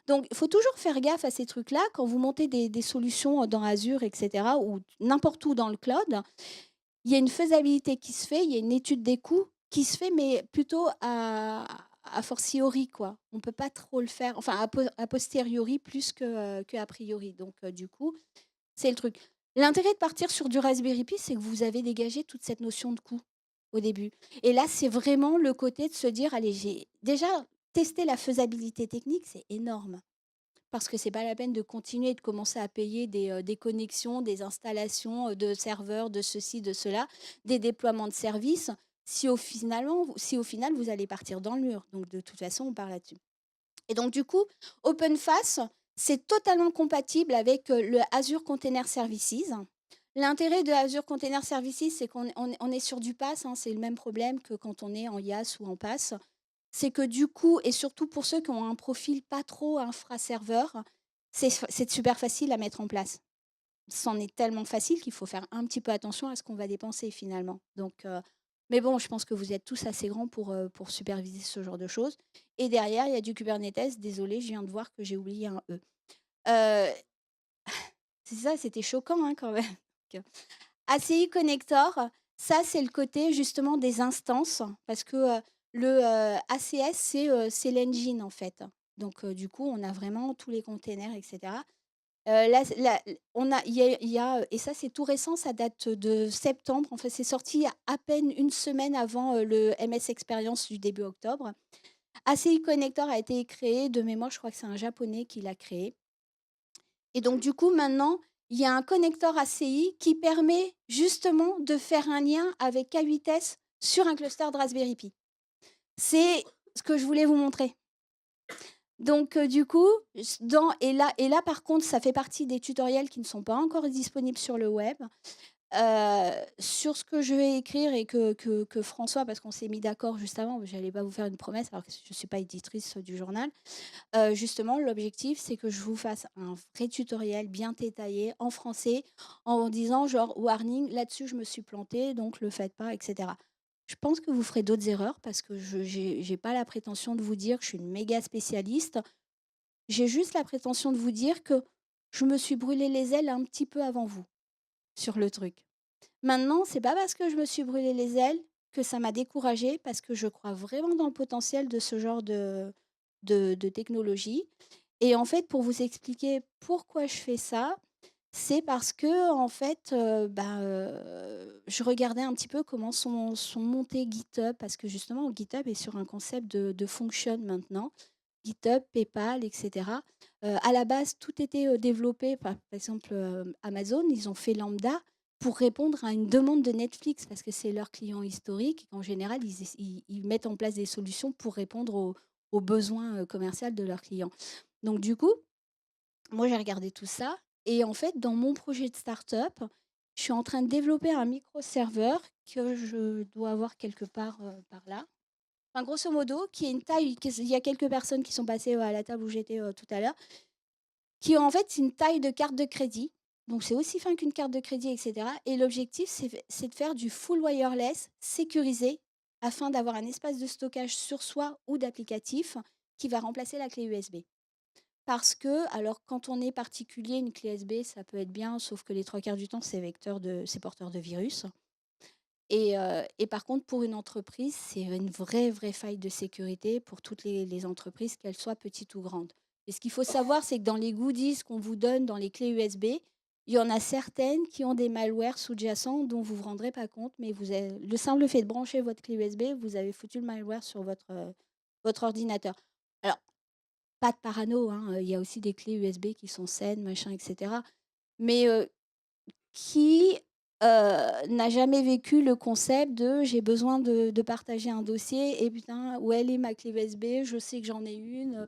Donc il faut toujours faire gaffe à ces trucs-là quand vous montez des solutions, dans Azure et cetera ou n'importe où dans le cloud. Il y a une faisabilité qui se fait, il y a une étude des coûts qui se fait, mais plutôt a fortiori, quoi. On peut pas trop le faire, enfin a posteriori plus que a priori. Donc du coup, c'est le truc. L'intérêt de partir sur du Raspberry Pi, c'est que vous avez dégagé toute cette notion de coût au début. Et là, c'est vraiment le côté de se dire: «Allez, j'ai» déjà tester la faisabilité technique, c'est énorme. Parce que c'est pas la peine de continuer de commencer à payer des connexions, des installations, de serveurs, de ceci, de cela, des déploiements de services, si au final vous allez partir dans le mur. Donc de toute façon, on part là-dessus. Et donc du coup, OpenFaaS, c'est totalement compatible avec, le Azure Container Services. L'intérêt de Azure Container Services, c'est qu'on est sur du PaaS, hein, c'est le même problème que quand on est en IaaS ou en PaaS. C'est que du coup et surtout pour ceux qui ont un profil pas trop infra-serveur, c'est super facile à mettre en place. C'en est tellement facile qu'il faut faire un petit peu attention à ce qu'on va dépenser finalement. Donc mais bon, je pense que vous êtes tous assez grands pour superviser ce genre de choses et derrière, il y a du Kubernetes. Désolée, je viens de voir que j'ai oublié un E. Heu, c'est ça, c'était choquant, hein, quand même. Donc, ACI Connector, ça, c'est le côté justement des instances parce que, ACS, c'est l'engine, en fait. Donc, du coup, on a vraiment tous les containers et cetera. Là, on a et ça, c'est tout récent, ça date de septembre. En fait, c'est sorti à peine une semaine avant, le MS Experience du début octobre. ACI Connector a été créé de mémoire, je crois que c'est un Japonais qui l'a créé et donc du coup, maintenant, il y a un connecteur ACI qui permet justement de faire un lien avec K8s sur un cluster de Raspberry Pi. C'est ce que je voulais vous montrer. Donc du coup, et là par contre, ça fait partie des tutoriels qui ne sont pas encore disponibles sur le web. Sur ce que je vais écrire et que François, parce qu'on s'est mis d'accord juste avant, j'allais pas vous faire une promesse alors que je ne suis pas éditrice du journal. Justement, l'objectif, c'est que je vous fasse un vrai tutoriel bien détaillé en français, en disant genre: «Warning, là-dessus, je me suis plantée, donc le faites pas» et cetera. Je pense que vous ferez d'autres erreurs parce que je j'ai pas la prétention de vous dire que je suis une méga spécialiste. J'ai juste la prétention de vous dire que je me suis brûlé les ailes un petit peu avant vous, sur le truc. Maintenant, c'est pas parce que je me suis brûlé les ailes que ça m'a découragée, parce que je crois vraiment dans le potentiel de ce genre de technologie. Et en fait, pour vous expliquer pourquoi je fais ça, c'est parce que en fait, je regardais un petit peu comment sont montés GitHub, parce que justement GitHub est sur un concept de function maintenant. GitHub, PayPal et cetera. À la base, tout était, développé par exemple, Amazon, ils ont fait Lambda pour répondre à une demande de Netflix parce que c'est leur client historique. En général, ils mettent en place des solutions pour répondre aux besoins, commercial de leurs clients. Donc du coup, moi, j'ai regardé tout ça et en fait, dans mon projet de start-up, je suis en train de développer un microserveur que je dois avoir quelque part, par là. Enfin, grosso modo, qui est une taille, il y a quelques personnes qui sont passées, à la table où j'étais, tout à l'heure, qui ont en fait une taille de carte de crédit. Donc c'est aussi fin qu'une carte de crédit et cetera et l'objectif, c'est de faire du full wireless sécurisé afin d'avoir un espace de stockage sur soi ou d'applicatif qui va remplacer la clé USB. Parce que, alors, quand on est particulier, une clé USB, ça peut être bien, sauf que les 3 quarts du temps, c'est porteur de virus. Et par contre, pour une entreprise, c'est une vraie faille de sécurité pour toutes les entreprises, qu'elles soient petites ou grandes. Et ce qu'il faut savoir, c'est que dans les goodies qu'on vous donne dans les clés USB, il y en a certaines qui ont des malwares sous-jacents dont vous ne vous rendrez pas compte, mais le simple fait de brancher votre clé USB, vous avez foutu le malware sur votre ordinateur. Alors, pas de parano, hein, il y a aussi des clés USB qui sont saines, machin, et cetera. Mais qui, n'a jamais vécu le concept de: «J'ai besoin de partager un dossier et putain, où elle est ma clé USB? Je sais que j'en ai une».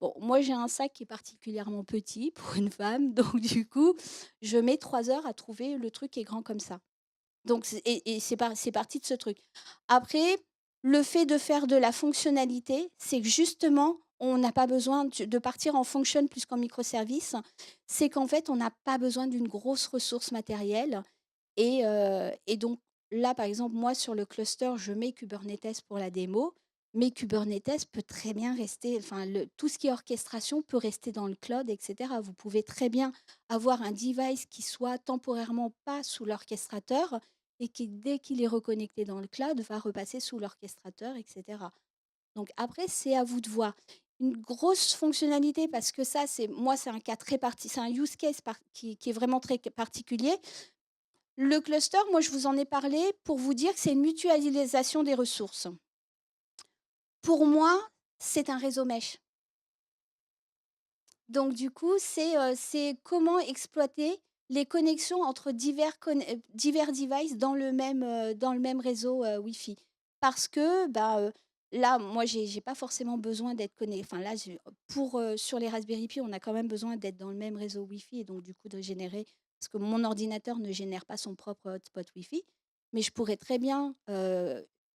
Bon, moi, j'ai un sac qui est particulièrement petit pour une femme, donc du coup, je mets 3 heures à trouver le truc qui est grand comme ça. Donc c'est parti de ce truc. Après, le fait de faire de la fonctionnalité, c'est que justement, on n'a pas besoin de partir en function plus qu'en microservice, c'est qu'en fait, on n'a pas besoin d'une grosse ressource matérielle. Et donc là, par exemple, moi, sur le cluster, je mets Kubernetes pour la démo, mais Kubernetes peut très bien rester, enfin, tout ce qui est orchestration peut rester dans le cloud, etc. Vous pouvez très bien avoir un device qui soit temporairement pas sous l'orchestrateur et qui, dès qu'il est reconnecté dans le cloud, va repasser sous l'orchestrateur, etc. Donc après, c'est à vous de voir. Une grosse fonctionnalité, parce que ça, c'est un cas très c'est un use case qui est vraiment très particulier. Le cluster, moi, je vous en ai parlé pour vous dire que c'est une mutualisation des ressources. Pour moi, c'est un réseau mesh. Donc, du coup, c'est comment exploiter les connexions entre divers devices dans le même réseau Wi-Fi. Parce que là, moi, j'ai pas forcément besoin d'être connecté. Enfin, là, sur les Raspberry Pi, on a quand même besoin d'être dans le même réseau Wi-Fi et donc, du coup, de générer. Parce que mon ordinateur ne génère pas son propre hotspot Wi-Fi. Mais je pourrais très bien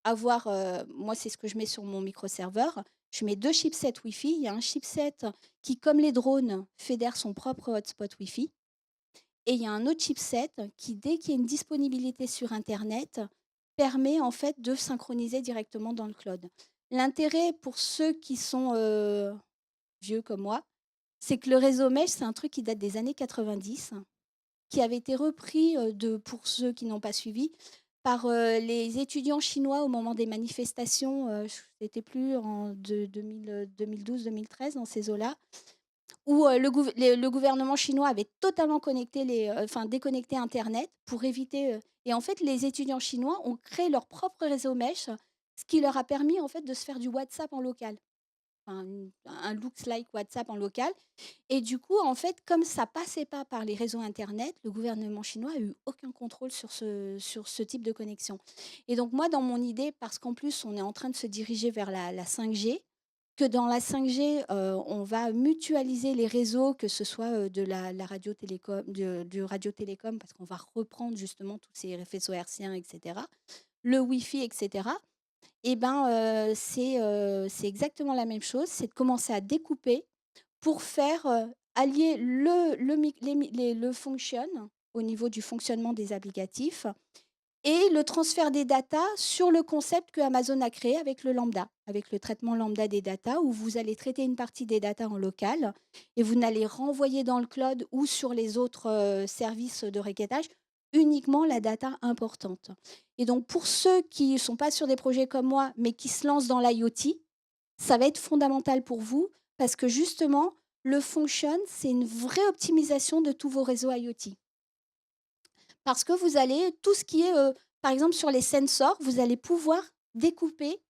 avoir. Moi, c'est ce que je mets sur mon microserveur. Je mets 2 chipsets Wi-Fi. Il y a un chipset qui, comme les drones, fédère son propre hotspot Wi-Fi. Et il y a un autre chipset qui, dès qu'il y a une disponibilité sur Internet, permet en fait de synchroniser directement dans le cloud. L'intérêt pour ceux qui sont vieux comme moi, c'est que le réseau mesh, c'est un truc qui date des années 90, qui avait été repris, pour ceux qui n'ont pas suivi, par les étudiants chinois au moment des manifestations, c'était plus en 2012-2013, dans ces eaux-là, où le gouvernement chinois avait totalement déconnecté Internet pour éviter. Et en fait, les étudiants chinois ont créé leur propre réseau mesh, ce qui leur a permis en fait de se faire du WhatsApp en local. Enfin, un looks like WhatsApp en local. Et du coup, en fait, comme ça passait pas par les réseaux Internet, le gouvernement chinois a eu aucun contrôle sur ce type de connexion. Et donc moi, dans mon idée, parce qu'en plus, on est en train de se diriger vers la 5G, que dans la 5G, on va mutualiser les réseaux, que ce soit de la radio-télécom, du radio-télécom, parce qu'on va reprendre justement tous ces faisceaux hertziens, etc., le Wi-Fi, etc. Et ben, c'est exactement la même chose, c'est de commencer à découper pour faire, allier le function au niveau du fonctionnement des applicatifs et le transfert des datas sur le concept que Amazon a créé avec le lambda, avec le traitement lambda des datas, où vous allez traiter une partie des datas en local et vous n'allez renvoyer dans le cloud ou sur les autres services de requêtage uniquement la data importante. Et donc pour ceux qui ne sont pas sur des projets comme moi, mais qui se lancent dans l'IoT, ça va être fondamental pour vous parce que justement, le function, c'est une vraie optimisation de tous vos réseaux IoT. Parce que vous allez, tout ce qui est, par exemple, sur les sensors, vous allez pouvoir découper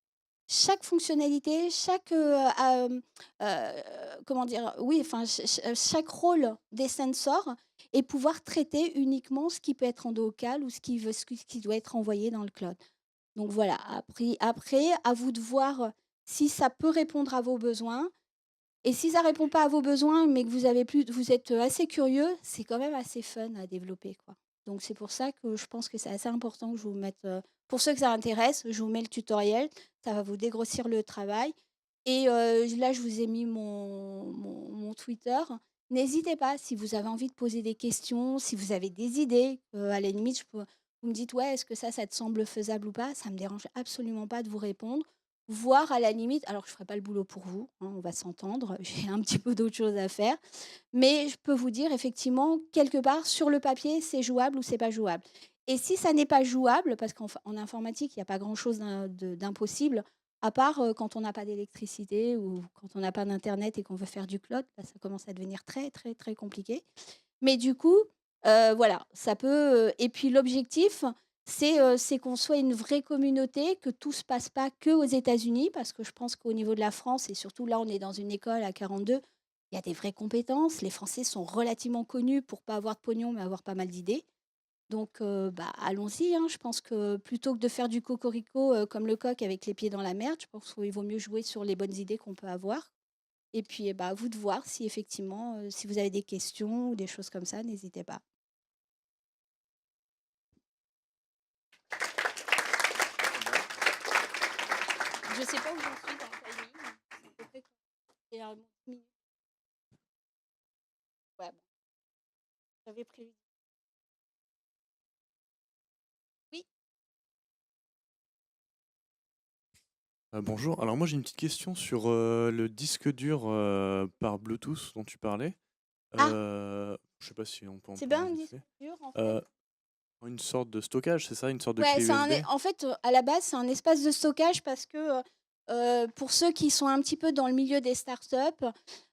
chaque fonctionnalité, comment dire? Oui, enfin, chaque rôle des sensors et pouvoir traiter uniquement ce qui peut être en local ou ce qui doit être envoyé dans le cloud. Donc voilà, après, à vous de voir si ça peut répondre à vos besoins. Et si ça répond pas à vos besoins, mais que vous êtes assez curieux, c'est quand même assez fun à développer, quoi. Donc c'est pour ça que je pense que c'est assez important que je vous mette, pour ceux que ça intéresse, je vous mets le tutoriel, ça va vous dégrossir le travail. Et là, je vous ai mis mon Twitter. N'hésitez pas, si vous avez envie de poser des questions, si vous avez des idées, à la limite, vous me dites: «Ouais, est-ce que ça te semble faisable ou pas?» Ça me dérange absolument pas de vous répondre. Voire à la limite, alors je ne ferai pas le boulot pour vous, hein, on va s'entendre, j'ai un petit peu d'autres choses à faire, mais je peux vous dire effectivement, quelque part, sur le papier, c'est jouable ou c'est pas jouable. Et si ça n'est pas jouable, parce qu'en informatique, il n'y a pas grand-chose d'impossible, à part quand on n'a pas d'électricité ou quand on n'a pas d'internet et qu'on veut faire du cloud, là, ça commence à devenir très, très, très compliqué. Mais du coup, voilà, ça peut, et puis l'objectif, c'est qu'on soit une vraie communauté, que tout se passe pas que aux États-Unis, parce que je pense qu'au niveau de la France et surtout là, on est dans une école à 42, il y a des vraies compétences. Les Français sont relativement connus pour pas avoir de pognon, mais avoir pas mal d'idées. Donc allons-y, hein. Je pense que plutôt que de faire du cocorico, comme le coq avec les pieds dans la merde, je pense qu'il vaut mieux jouer sur les bonnes idées qu'on peut avoir. Et puis, à vous de voir si effectivement, si vous avez des questions ou des choses comme ça, n'hésitez pas. Je sais pas où j'en suis dans le timing. C'est à peu près C'est un minute. Ouais, bon, j'avais prévu. Oui. Bonjour, alors moi j'ai une petite question sur le disque dur par Bluetooth dont tu parlais. Ah, Je sais pas si on peut en c'est parler bien un vite disque fait. dur en fait. Euh, une sorte de stockage, c'est ça? Une sorte de Ouais, clé USB? en fait, à la base, c'est un espace de stockage parce que pour ceux qui sont un petit peu dans le milieu des startups,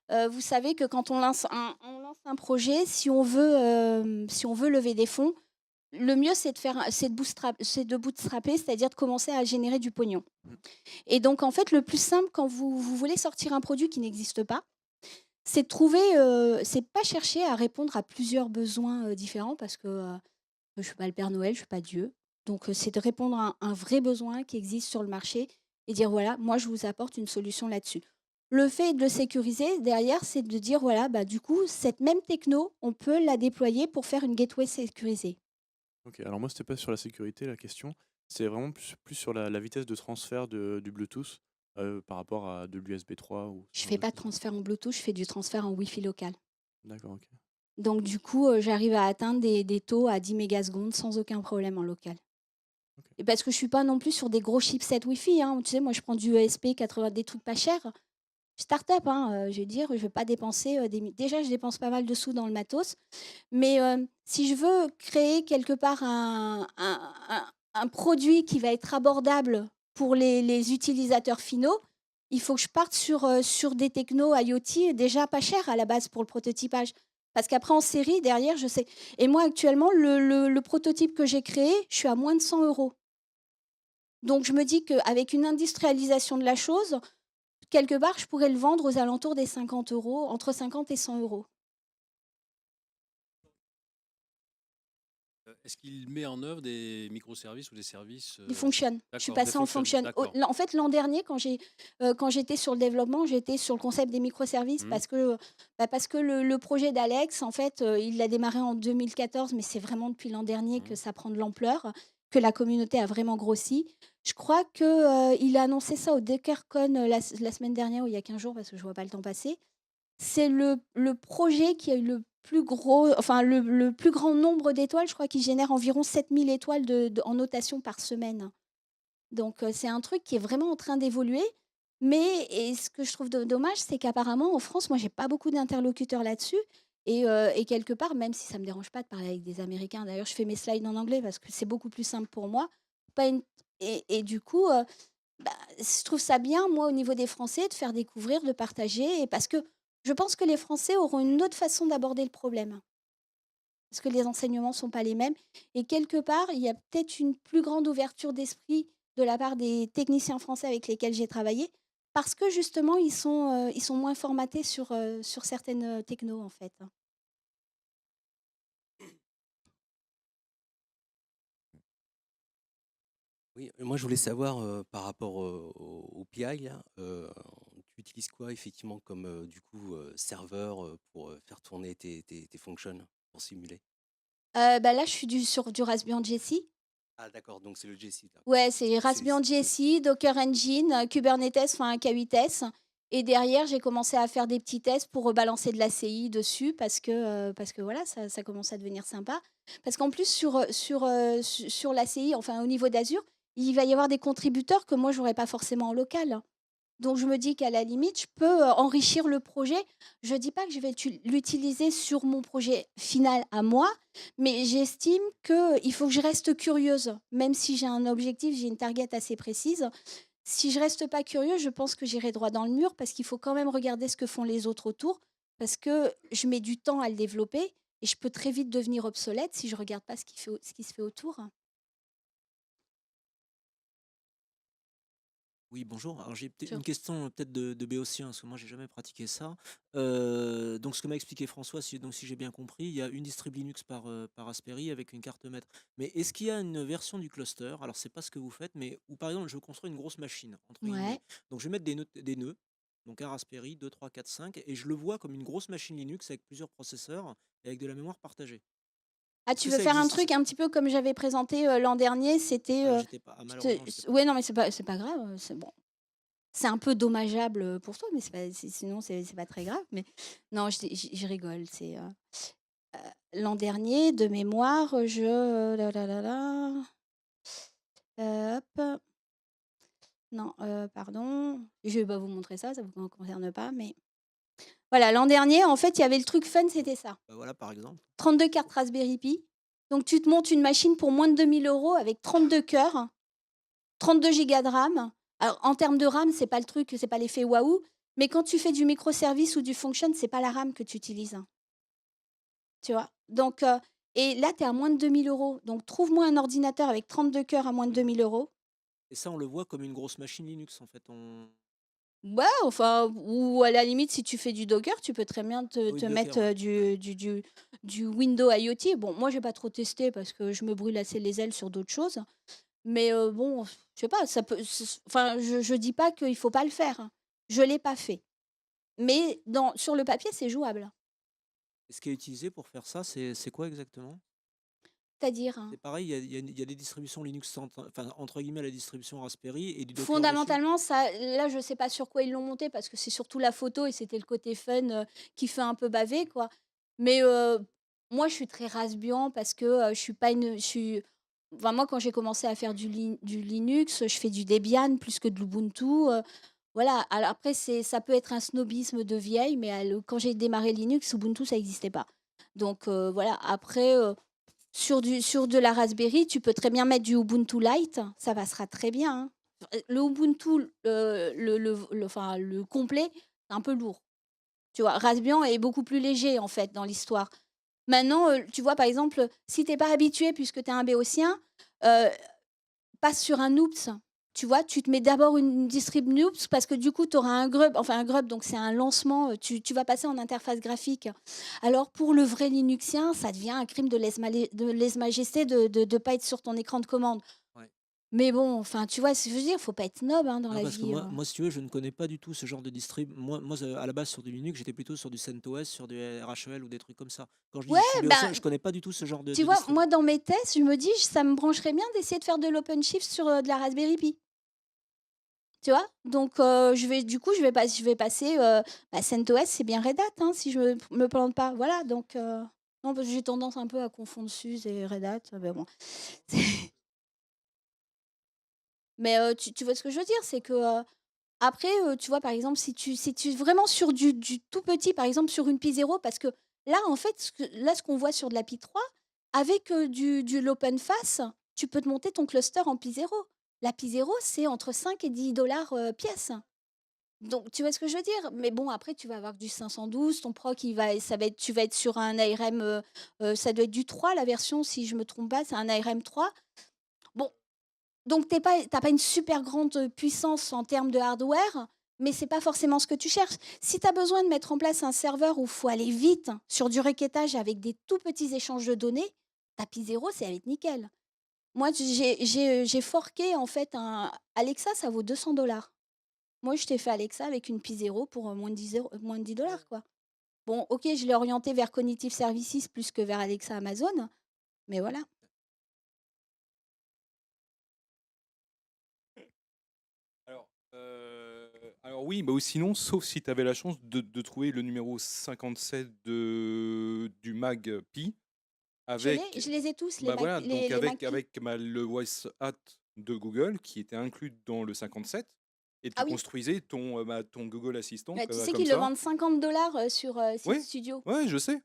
vous savez que quand on lance un projet, si on veut lever des fonds, le mieux c'est de bootstrapper, c'est-à-dire de commencer à générer du pognon. Mm. Et donc en fait, le plus simple quand vous voulez sortir un produit qui n'existe pas, c'est de trouver, c'est pas chercher à répondre à plusieurs besoins différents parce que je suis pas le Père Noël, je suis pas Dieu. Donc, c'est de répondre à un vrai besoin qui existe sur le marché et dire voilà, moi je vous apporte une solution là-dessus. Le fait de le sécuriser derrière, c'est de dire voilà, bah, du coup, cette même techno, on peut la déployer pour faire une gateway sécurisée. Ok, alors moi c'était pas sur la sécurité la question, c'est vraiment plus sur la vitesse de transfert du Bluetooth par rapport à de l'USB 3 ou ce Je genre fais de pas de choses. transfert en Bluetooth, je fais du transfert en Wi-Fi local. D'accord, ok. Donc, du coup, j'arrive à atteindre des taux à 10 mégasecondes sans aucun problème en local. Ok. Et parce que je suis pas non plus sur des gros chipsets Wi-Fi. Hein. Tu sais, moi, je prends du ESP 80, des trucs pas chers. Start-up, hein, je veux dire, je ne vais pas dépenser déjà, je dépense pas mal de sous dans le matos, mais si je veux créer quelque part un produit qui va être abordable pour les utilisateurs finaux, il faut que je parte sur des technos IoT déjà pas chers à la base pour le prototypage. Parce qu'après, en série, derrière, je sais. Et moi, actuellement, le prototype que j'ai créé, je suis à moins de 100 euros. Donc, je me dis qu'avec une industrialisation de la chose, quelque part, je pourrais le vendre aux alentours des 50 euros, entre 50 et 100 euros. Est-ce qu'il met en œuvre des microservices ou des services Il fonctionne. Je suis D'accord, des passée en fonctions, function. d'accord. En fait, l'an dernier, quand j'étais sur le développement, j'étais sur le concept des microservices Mhm. parce que le projet d'Alex, en fait, il l'a démarré en 2014, mais c'est vraiment depuis l'an dernier que Mhm. ça prend de l'ampleur, que la communauté a vraiment grossi. Je crois qu'il a annoncé ça au DockerCon la semaine dernière ou il y a 15 jours, parce que je ne vois pas le temps passer. C'est le projet qui a eu le plus gros, enfin le plus grand nombre d'étoiles. Je crois qu'il génère environ 7000 étoiles en notation par semaine. Donc c'est un truc qui est vraiment en train d'évoluer. Mais et ce que je trouve dommage, c'est qu'apparemment en France, moi j'ai pas beaucoup d'interlocuteurs là-dessus. Et quelque part, même si ça me dérange pas de parler avec des Américains, d'ailleurs je fais mes slides en anglais parce que c'est beaucoup plus simple pour moi. Pas une- et du coup, bah, je trouve ça bien, moi, au niveau des Français, de faire découvrir, de partager, et parce que je pense que les Français auront une autre façon d'aborder le problème, parce que les enseignements ne sont pas les mêmes. Et quelque part, il y a peut-être une plus grande ouverture d'esprit de la part des techniciens français avec lesquels j'ai travaillé, parce que justement, ils sont moins formatés sur certaines technos, en fait. Oui, moi je voulais savoir par rapport au PI, là, tu utilises quoi effectivement comme du coup serveur pour faire tourner tes functions pour simuler? Bah là, je suis sur du Raspbian Jessie. Ah d'accord, donc c'est le JC là. Ouais, c'est C'est Raspbian Jessie, Docker Engine, Kubernetes, enfin un K8s. Et derrière, j'ai commencé à faire des petits tests pour rebalancer de l'ACI dessus parce que voilà, ça commence à devenir sympa. Parce qu'en plus, sur l'ACI, enfin au niveau d'Azure, il va y avoir des contributeurs que moi, je n'aurais pas forcément en local. Donc je me dis qu'à la limite, je peux enrichir le projet. Je ne dis pas que je vais l'utiliser sur mon projet final à moi, mais j'estime qu'il faut que je reste curieuse. Même si j'ai un objectif, j'ai une target assez précise. Si je reste pas curieuse, je pense que j'irai droit dans le mur parce qu'il faut quand même regarder ce que font les autres autour, parce que je mets du temps à le développer et je peux très vite devenir obsolète si je regarde pas ce qui se fait autour. Oui, bonjour. Alors j'ai peut-être Sur- une question peut-être de béotien, parce que moi j'ai jamais pratiqué ça. Donc ce que m'a expliqué François, si j'ai bien compris, il y a une distrib Linux par Raspberry avec une carte maître. Mais est-ce qu'il y a une version du cluster, alors c'est pas ce que vous faites, mais où par exemple je construis une grosse machine, entre Ouais. guillemets. Donc je vais mettre des nœuds, donc un Raspberry 2, 3, 4, 5, et je le vois comme une grosse machine Linux avec plusieurs processeurs et avec de la mémoire partagée. Ah, Est-ce tu que veux ça faire un existe? truc un petit peu comme j'avais présenté l'an dernier, c'était. Ah, j'étais pas, malheureusement, j'étais pas là. Ouais, non, mais c'est pas grave, c'est bon. c'est un peu dommageable pour toi, mais sinon, c'est pas très grave. Mais non, je rigole. L'an dernier, de mémoire, hop, non, pardon. Je vais pas vous montrer ça vous concerne pas, mais voilà, l'an dernier, en fait, il y avait le truc fun, c'était ça. Bah voilà, par exemple. 32 cartes Raspberry Pi. Donc, tu te montes une machine pour moins de 2 000 € avec 32 cœurs, 32 gigas de RAM. Alors, en termes de RAM, c'est pas le truc, c'est pas l'effet waouh. Mais quand tu fais du microservice ou du function, c'est pas la RAM que tu utilises. Tu vois. Donc, et là, tu es à moins de 2 000 €. Donc, trouve-moi un ordinateur avec 32 cœurs à moins de 2 000 €. Et ça, on le voit comme une grosse machine Linux, en fait. Ouais, enfin, ou à la limite, si tu fais du Docker, tu peux très bien te Oui, Docker, mettre ouais. du Windows IoT. Bon, moi, j'ai pas trop testé parce que je me brûle assez les ailes sur d'autres choses. Mais bon, je sais pas, ça peut. Enfin, je dis pas qu'il faut pas le faire, hein. Je l'ai pas fait. Mais sur le papier, c'est jouable. Et ce qui est utilisé pour faire ça, c'est quoi exactement? C'est-à-dire, hein, C'est pareil, il y a des distributions Linux, enfin, entre guillemets, la distribution Raspberry et du Docker dessus? fondamentalement, ça, là, je sais pas sur quoi ils l'ont monté parce que c'est surtout la photo et c'était le côté fun qui fait un peu baver, quoi. Mais moi, je suis très Raspbian parce que je suis pas une. Enfin, moi, quand j'ai commencé à faire du Linux, je fais du Debian plus que de l'Ubuntu. Voilà. Alors après, ça peut être un snobisme de vieille, mais quand j'ai démarré Linux, Ubuntu, ça n'existait pas. Donc voilà. Après, sur de la Raspberry, tu peux très bien mettre du Ubuntu Lite, ça passera très bien, hein. Le Ubuntu, enfin, le complet, c'est un peu lourd. Tu vois, Raspbian est beaucoup plus léger en fait dans l'histoire. Maintenant, tu vois, par exemple, si t'es pas habitué puisque tu es un béotien, passe sur un Noops. Tu vois, tu te mets d'abord une distrib Noops parce que du coup, tu auras un grub. Enfin, un grub, donc c'est un lancement. Tu vas passer en interface graphique. Alors, pour le vrai Linuxien, ça devient un crime de lèse-majesté de ne pas être sur ton écran de commande. Ouais. Mais bon, enfin, tu vois, je veux dire, faut pas être snob hein, dans Non, la parce que vie. moi, si tu veux, je ne connais pas du tout ce genre de distrib. Moi, à la base, sur du Linux, j'étais plutôt sur du CentOS, sur du RHEL ou des trucs comme ça. Quand je dis Ouais, je suis béotien, ben, je connais pas du tout ce genre de tu vois, distrib. moi, dans mes tests, je me dis, ça me brancherait bien d'essayer de faire de l'OpenShift sur de la Raspberry Pi. Tu vois? Donc, je vais passer, CentOS, c'est bien Red Hat, hein, si je me plante pas. Voilà, donc, non, parce que j'ai tendance un peu à confondre SUSE et Red Hat, mais bon. Mais, tu vois ce que je veux dire? C'est que, après, tu vois, par exemple, si tu vraiment sur du tout petit, par exemple, sur une Pi 0, parce que là, en fait, ce qu'on voit sur de la Pi 3, avec, de l'openFaaS, tu peux te monter ton cluster en Pi 0. La Pi 0, c'est entre 5 et 10 pièce. Donc, tu vois ce que je veux dire? Mais bon, après, tu vas avoir du 512, ton proc, tu vas être sur un ARM, ça doit être du 3, la version, si je me trompe pas, c'est un ARM 3. Bon, donc t'as pas une super grande puissance en termes de hardware, mais c'est pas forcément ce que tu cherches. Si tu as besoin de mettre en place un serveur où il faut aller vite sur du requêtage avec des tout petits échanges de données, ta Pi 0, c'est avec nickel. Moi, j'ai forqué en fait un Alexa, ça vaut 200 $. Moi, je t'ai fait Alexa avec une Pi 0 pour moins de 10 $, quoi. Bon, ok, je l'ai orienté vers Cognitive Services plus que vers Alexa Amazon, mais voilà. Alors oui, bah, ou sinon, sauf si tu avais la chance de trouver le numéro 57 du Mag Pi avec, Je les ai tous, bah voilà, donc les Mac Pi. avec le Voice Hat de Google qui était inclus dans le 57 et tu Ah oui, construisais ton Google Assistant bah, tu sais comme qu'ils le ça. vendent 50 $ sur Site Oui, Studio. ouais, je sais.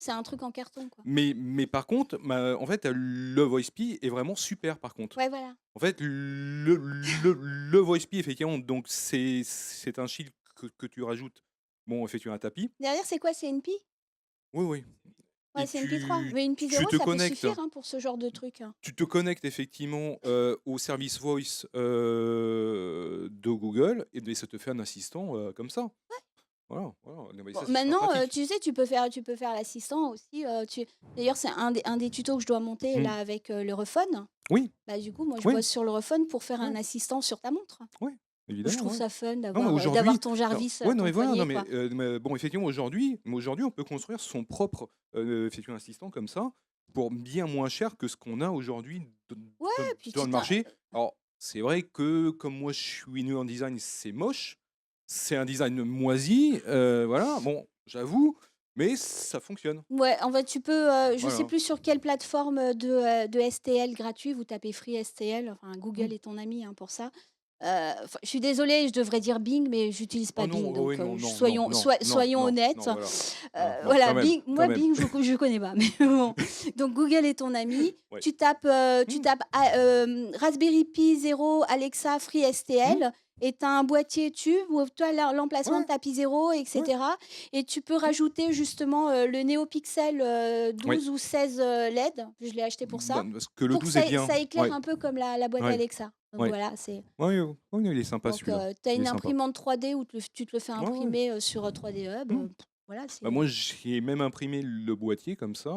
C'est un truc en carton, quoi. Mais par contre, en fait, le Voice Pi est vraiment super par contre. Ouais, voilà. En fait, le Voice Pi, effectivement, donc c'est un shield que tu rajoutes, bon, effectivement, un tapis. Derrière, c'est quoi? C'est une Pi? Oui, oui. Ouais, Et c'est une Pi 3. Mais une Pi tu 0, te ça peut connectes, suffire hein, pour ce genre de truc, hein. tu te connectes effectivement au service voice de Google et ça te fait un assistant comme ça. Voilà, voilà. Non, mais Bon, ça, c'est super maintenant, pratique. tu sais, tu peux faire l'assistant aussi. D'ailleurs, c'est un des tutos que je dois monter Mm. là avec le Rephone. Oui, Bah, du coup, moi, je oui, bosse sur le Rephone pour faire un oui, assistant sur ta montre. oui, Je évidemment. trouve Ouais. ça fun Non, mais d'avoir aujourd'hui, ton Jarvis à ouais, non, ton mais voilà, non, poignet, quoi. mais bon, effectivement, aujourd'hui, on peut construire son propre effectivement, assistant comme ça pour bien moins cher que ce qu'on a aujourd'hui Ouais, puis dans tu le t'as marché. Alors, C'est vrai que comme moi je suis nul en design, c'est moche. C'est un design moisi, voilà, bon, j'avoue, mais ça fonctionne. Ouais, en fait, tu peux, je sais Voilà. plus sur quelle plateforme de STL gratuit, vous tapez Free STL, enfin Google Mmh. est ton ami, hein, pour ça. Enfin, je suis désolée, je devrais dire Bing, mais j'utilise pas Oh non, Bing, oh oui, donc non, non, non, soyons non, non, soyons non, honnêtes. non, voilà. Non, Voilà, quand même, Bing, quand moi même. Bing, je connais pas, mais bon. Donc Google est ton ami. Ouais. Tu Mmh. tapes Raspberry Pi 0 Alexa Free Mmh. STL et tu as un boîtier tube où tu as l'emplacement de Ouais, ta Pi 0, ouais. etc. Et tu peux Mmh. rajouter justement le NeoPixel Oui. 12 ou 16 LED. Je l'ai acheté pour ça. Bah, parce que le Pour que 12 est bien. ça éclaire Ouais, un peu comme la boîte ouais, Alexa. Donc ouais. voilà, c'est. Ouais, oui, il est sympa Donc, celui-là. tu as Il est une sympa. imprimante 3D où tu te le fais Ouais, ouais. imprimer sur 3D Hub. Mmh. Voilà, Bah, c'est. moi, j'ai même imprimé le boîtier comme ça.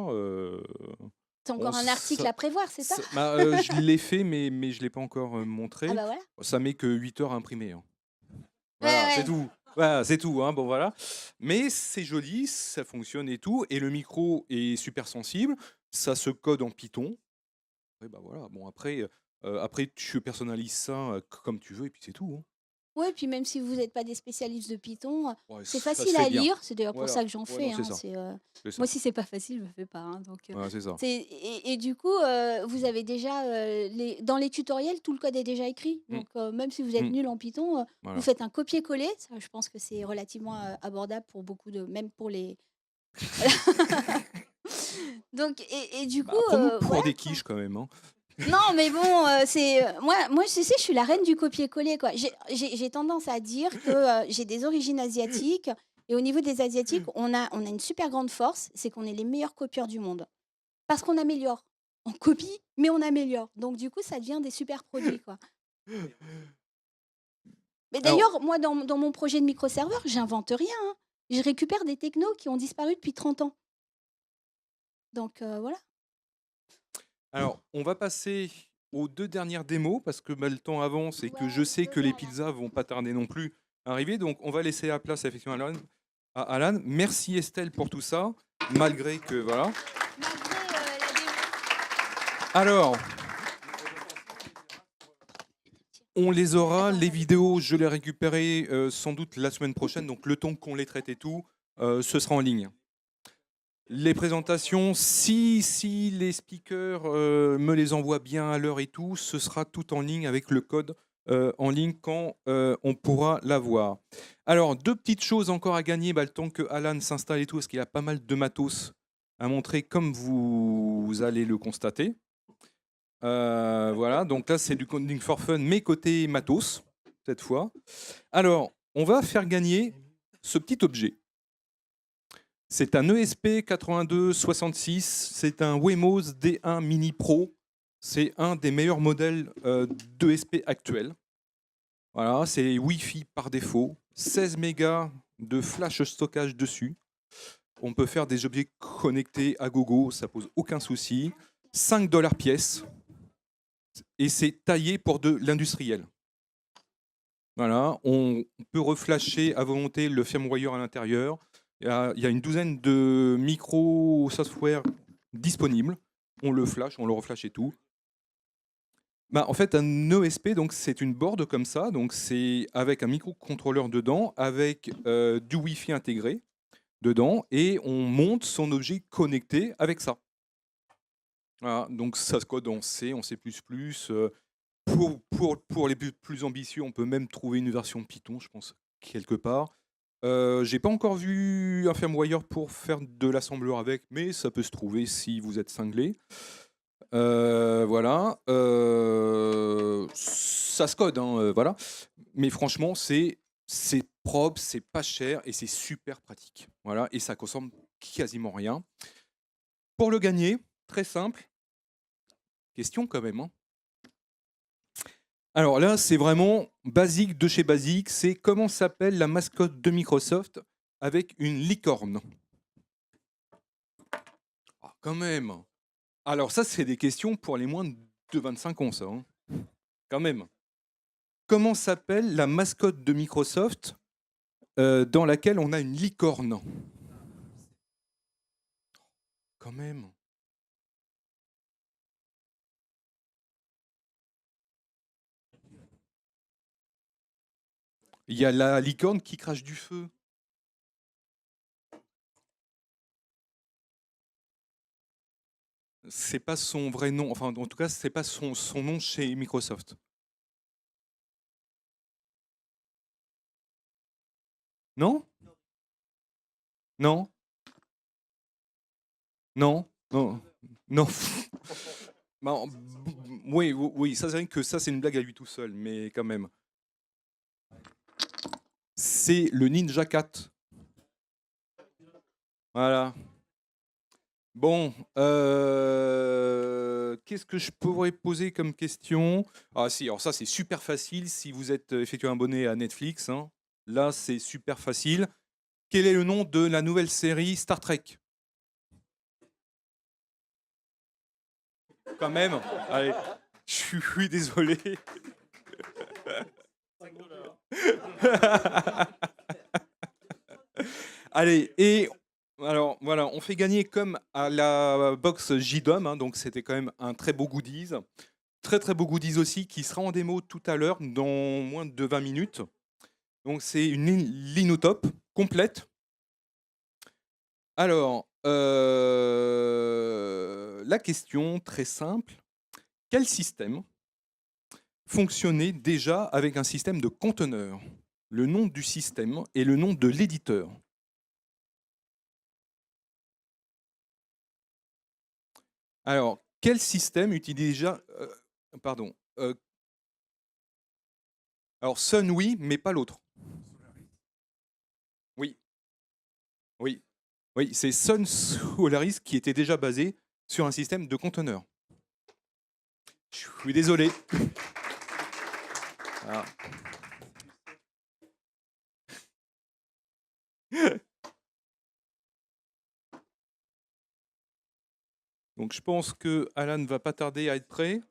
C'est Bon, encore un article à prévoir, c'est ça? bah, je l'ai fait, mais je ne l'ai pas encore Ah montré. bah voilà. Ça met que 8 heures à imprimer, hein. Ouais, Voilà, c'est ouais. tout. Voilà, c'est tout, hein, bon voilà. Mais c'est joli, ça fonctionne et tout. Et le micro est super sensible. Ça se code en Python. Et bah voilà. Bon après tu personnalises ça comme tu veux et puis c'est tout, hein. Ouais, puis même si vous n'êtes pas des spécialistes de Python, Ouais, c'est ça se facile fait à bien. lire. C'est d'ailleurs pour Voilà. ça que j'en Ouais, non, fais, c'est hein. ça. C'est ça. Moi, si c'est pas facile, je le fais pas, hein. Donc, Ouais, c'est ça. et du coup, vous avez déjà dans les tutoriels, tout le code est déjà écrit. Mm, Donc, même si vous êtes mm, nul en Python, vous voilà. faites un copier-coller. Ça, je pense que c'est relativement abordable pour beaucoup même pour les. Donc, et du Bah, coup, après, nous, pour voilà des quoi. quiches quand même, hein. Non, mais bon, c'est moi, je sais, je suis la reine du copier-coller, quoi. J'ai tendance à dire que j'ai des origines asiatiques. Et au niveau des Asiatiques, on a une super grande force, c'est qu'on est les meilleurs copieurs du monde. Parce qu'on améliore. On copie, mais on améliore. Donc, du coup, ça devient des super produits, quoi. Mais Alors, d'ailleurs, moi, dans mon projet de microserveur, j'invente rien, hein. Je récupère des technos qui ont disparu depuis 30 ans. Donc, voilà. alors, on va passer aux 2 dernières démos parce que, bah, le temps avance et que je Ouais, sais je que veux les bien, là. pizzas vont pas tarder non plus à arriver. Donc, on va laisser la place effectivement à Alan. Merci Estelle pour tout ça, malgré que voilà. Malgré la démo. Alors, on les aura, Attends, les attends. vidéos, je les récupérerai sans doute la semaine prochaine. Donc, le temps qu'on les traite et tout, ce sera en ligne. Les présentations, si les speakers me les envoient bien à l'heure et tout, ce sera tout en ligne avec le code en ligne quand on pourra l'avoir. Alors, 2 petites choses encore à gagner, bah, le temps que Alan s'installe et tout, parce qu'il a pas mal de matos à montrer, comme vous allez le constater. Voilà, donc là, c'est du coding for fun, mais côté matos, cette fois. Alors, on va faire gagner ce petit objet. C'est un ESP 8266, c'est un Wemos D1 Mini Pro. C'est un des meilleurs modèles d'ESP actuels. Voilà, c'est Wi-Fi par défaut, 16 mégas de flash stockage dessus. On peut faire des objets connectés à gogo, ça pose aucun souci. 5 $ pièce. Et c'est taillé pour de l'industriel. Voilà, on peut reflasher à volonté le firmware à l'intérieur. Il y a une douzaine de micro-software disponibles. On le flash, on le reflash et tout. Bah, en fait, un ESP, donc c'est une board comme ça. Donc c'est avec un microcontrôleur dedans, avec du Wi-Fi intégré dedans, et on monte son objet connecté avec ça. Voilà, donc ça se code en C, en C++. Pour les plus ambitieux, on peut même trouver une version Python, je pense, quelque part. J'ai pas encore vu un firmware pour faire de l'assembleur avec, mais ça peut se trouver si vous êtes cinglé. Voilà. Ça se code, hein, voilà. Mais franchement, c'est propre, c'est pas cher et c'est super pratique. Voilà, et ça consomme quasiment rien. Pour le gagner, très simple. Question quand même, hein. Alors là, c'est vraiment basique de chez basique. C'est comment s'appelle la mascotte de Microsoft avec une licorne. Ah, quand même. Alors ça, c'est des questions pour les moins de 25 ans, ça, hein. Quand même. Comment s'appelle la mascotte de Microsoft dans laquelle on a une licorne? Quand même. Il y a la licorne qui crache du feu. C'est pas son vrai nom. Enfin, en tout cas, c'est pas son nom chez Microsoft. Non? Non? Non? Non? Non? Bah, oui, oui, ça c'est vrai que ça c'est une blague à lui tout seul, mais quand même. C'est le Ninja 4. Voilà. Bon, qu'est-ce que je pourrais poser comme question? Ah si, alors ça c'est super facile si vous êtes effectivement abonné à Netflix, hein. Là c'est super facile. Quel est le nom de la nouvelle série Star Trek? Quand même. Allez, je suis désolé. Allez, et alors voilà, on fait gagner comme à la box JDOM, hein, donc c'était quand même un très beau goodies. Très très beau goodies aussi qui sera en démo tout à l'heure dans moins de 20 minutes. Donc c'est une linotop complète. Alors, la question très simple, quel système fonctionnait déjà avec un système de conteneur? Le nom du système et le nom de l'éditeur. Alors, quel système utilise déjà... pardon. Alors, Sun, oui, mais pas l'autre. Oui, oui. Oui, c'est Sun Solaris qui était déjà basé sur un système de conteneur. Je suis désolé. Ah. Donc, je pense que Alan va pas tarder à être prêt.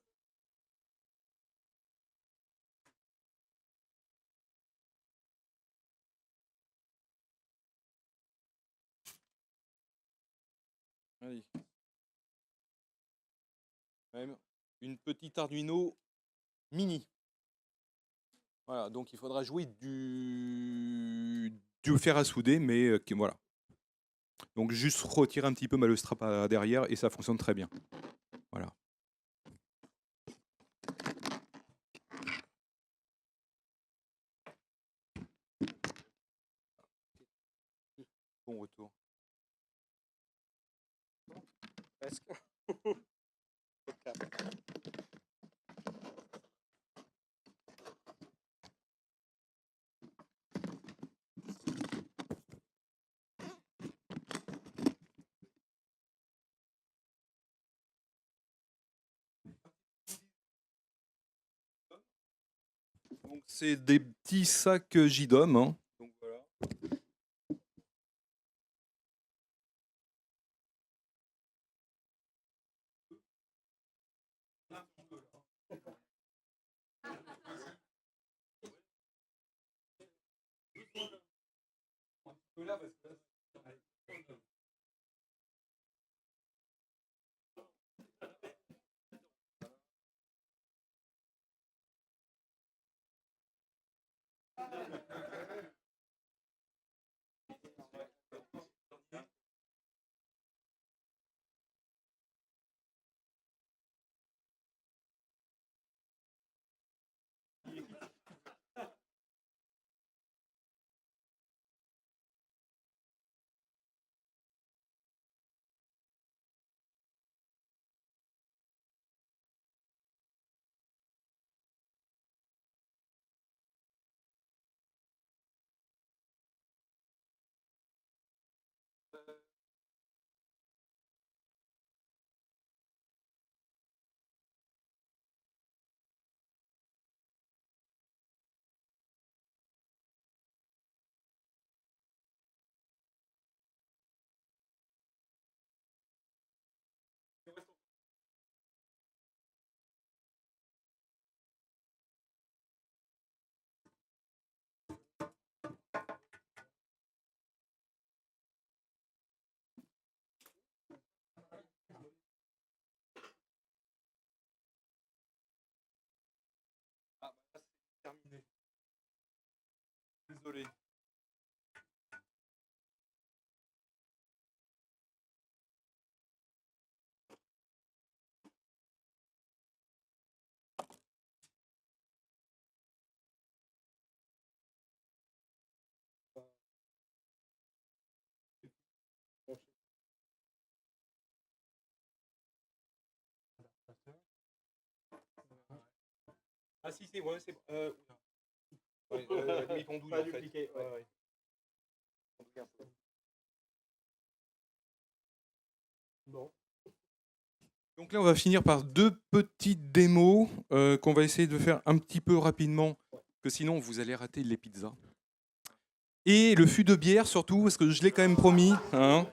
Allez. Même une petite Arduino mini. Voilà, donc il faudra jouer du fer à souder, mais voilà. Donc juste retirer un petit peu le strap derrière et ça fonctionne très bien. Voilà. Bon retour. Donc c'est des petits sacs JDOM, hein. Donc voilà. Désolé. Ah si, c'est ouais, c'est ouais, demi-pendouille en fait. Ouais, ouais. Bon. Donc là, on va finir par deux petites démos qu'on va essayer de faire un petit peu rapidement, que sinon vous allez rater les pizzas. Et le fût de bière surtout, parce que je l'ai quand même promis, hein,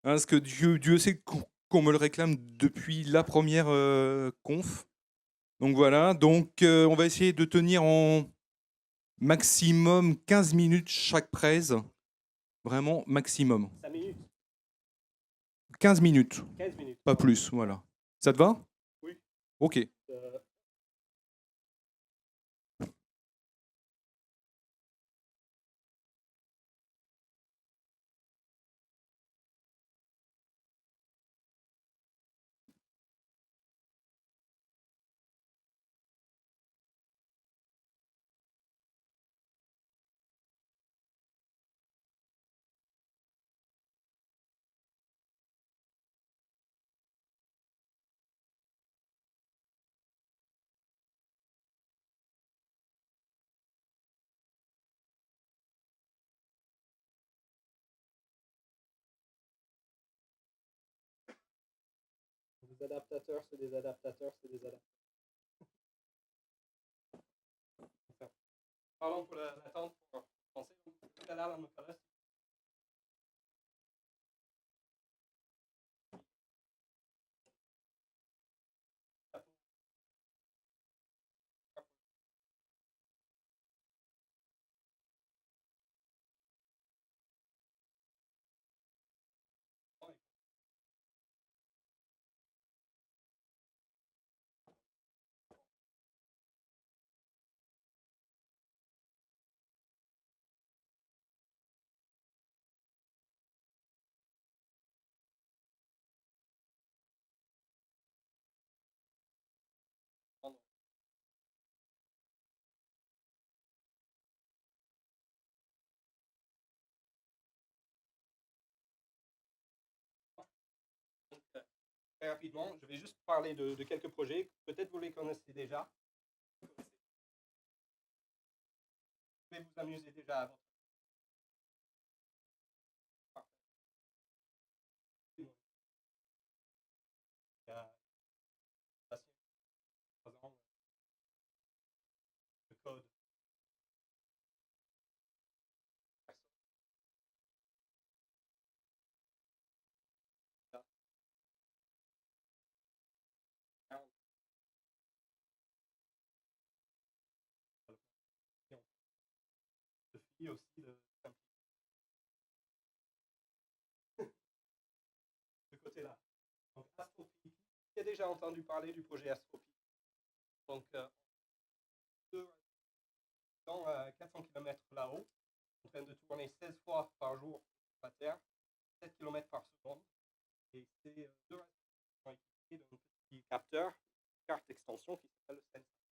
parce que Dieu sait qu'on me le réclame depuis la première conf. Donc voilà, donc on va essayer de tenir en maximum 15 minutes chaque presse. Vraiment maximum. 5 minutes, 15 minutes, 15 minutes. pas plus, voilà. Ça te va? Oui. Ok. Euh, Des adaptateurs, c'est des adaptateurs, c'est des adaptateurs. Pardon pour l'attente pour penser. Tout à l'heure, là, me paraît. Très rapidement, je vais juste parler de quelques projets. Peut-être vous les connaissez déjà. Vous pouvez vous amuser déjà à votre. Il y a 3 ans, le code. Aussi de ce côté-là. Donc Astropy, qui a déjà entendu parler du projet Astropy. Donc dans 400 km là-haut, en train de tourner 16 fois par jour sur la Terre, 7 km par seconde. Et c'est deux qui sont équipés d'un petit capteur, carte extension qui s'appelle le Sense.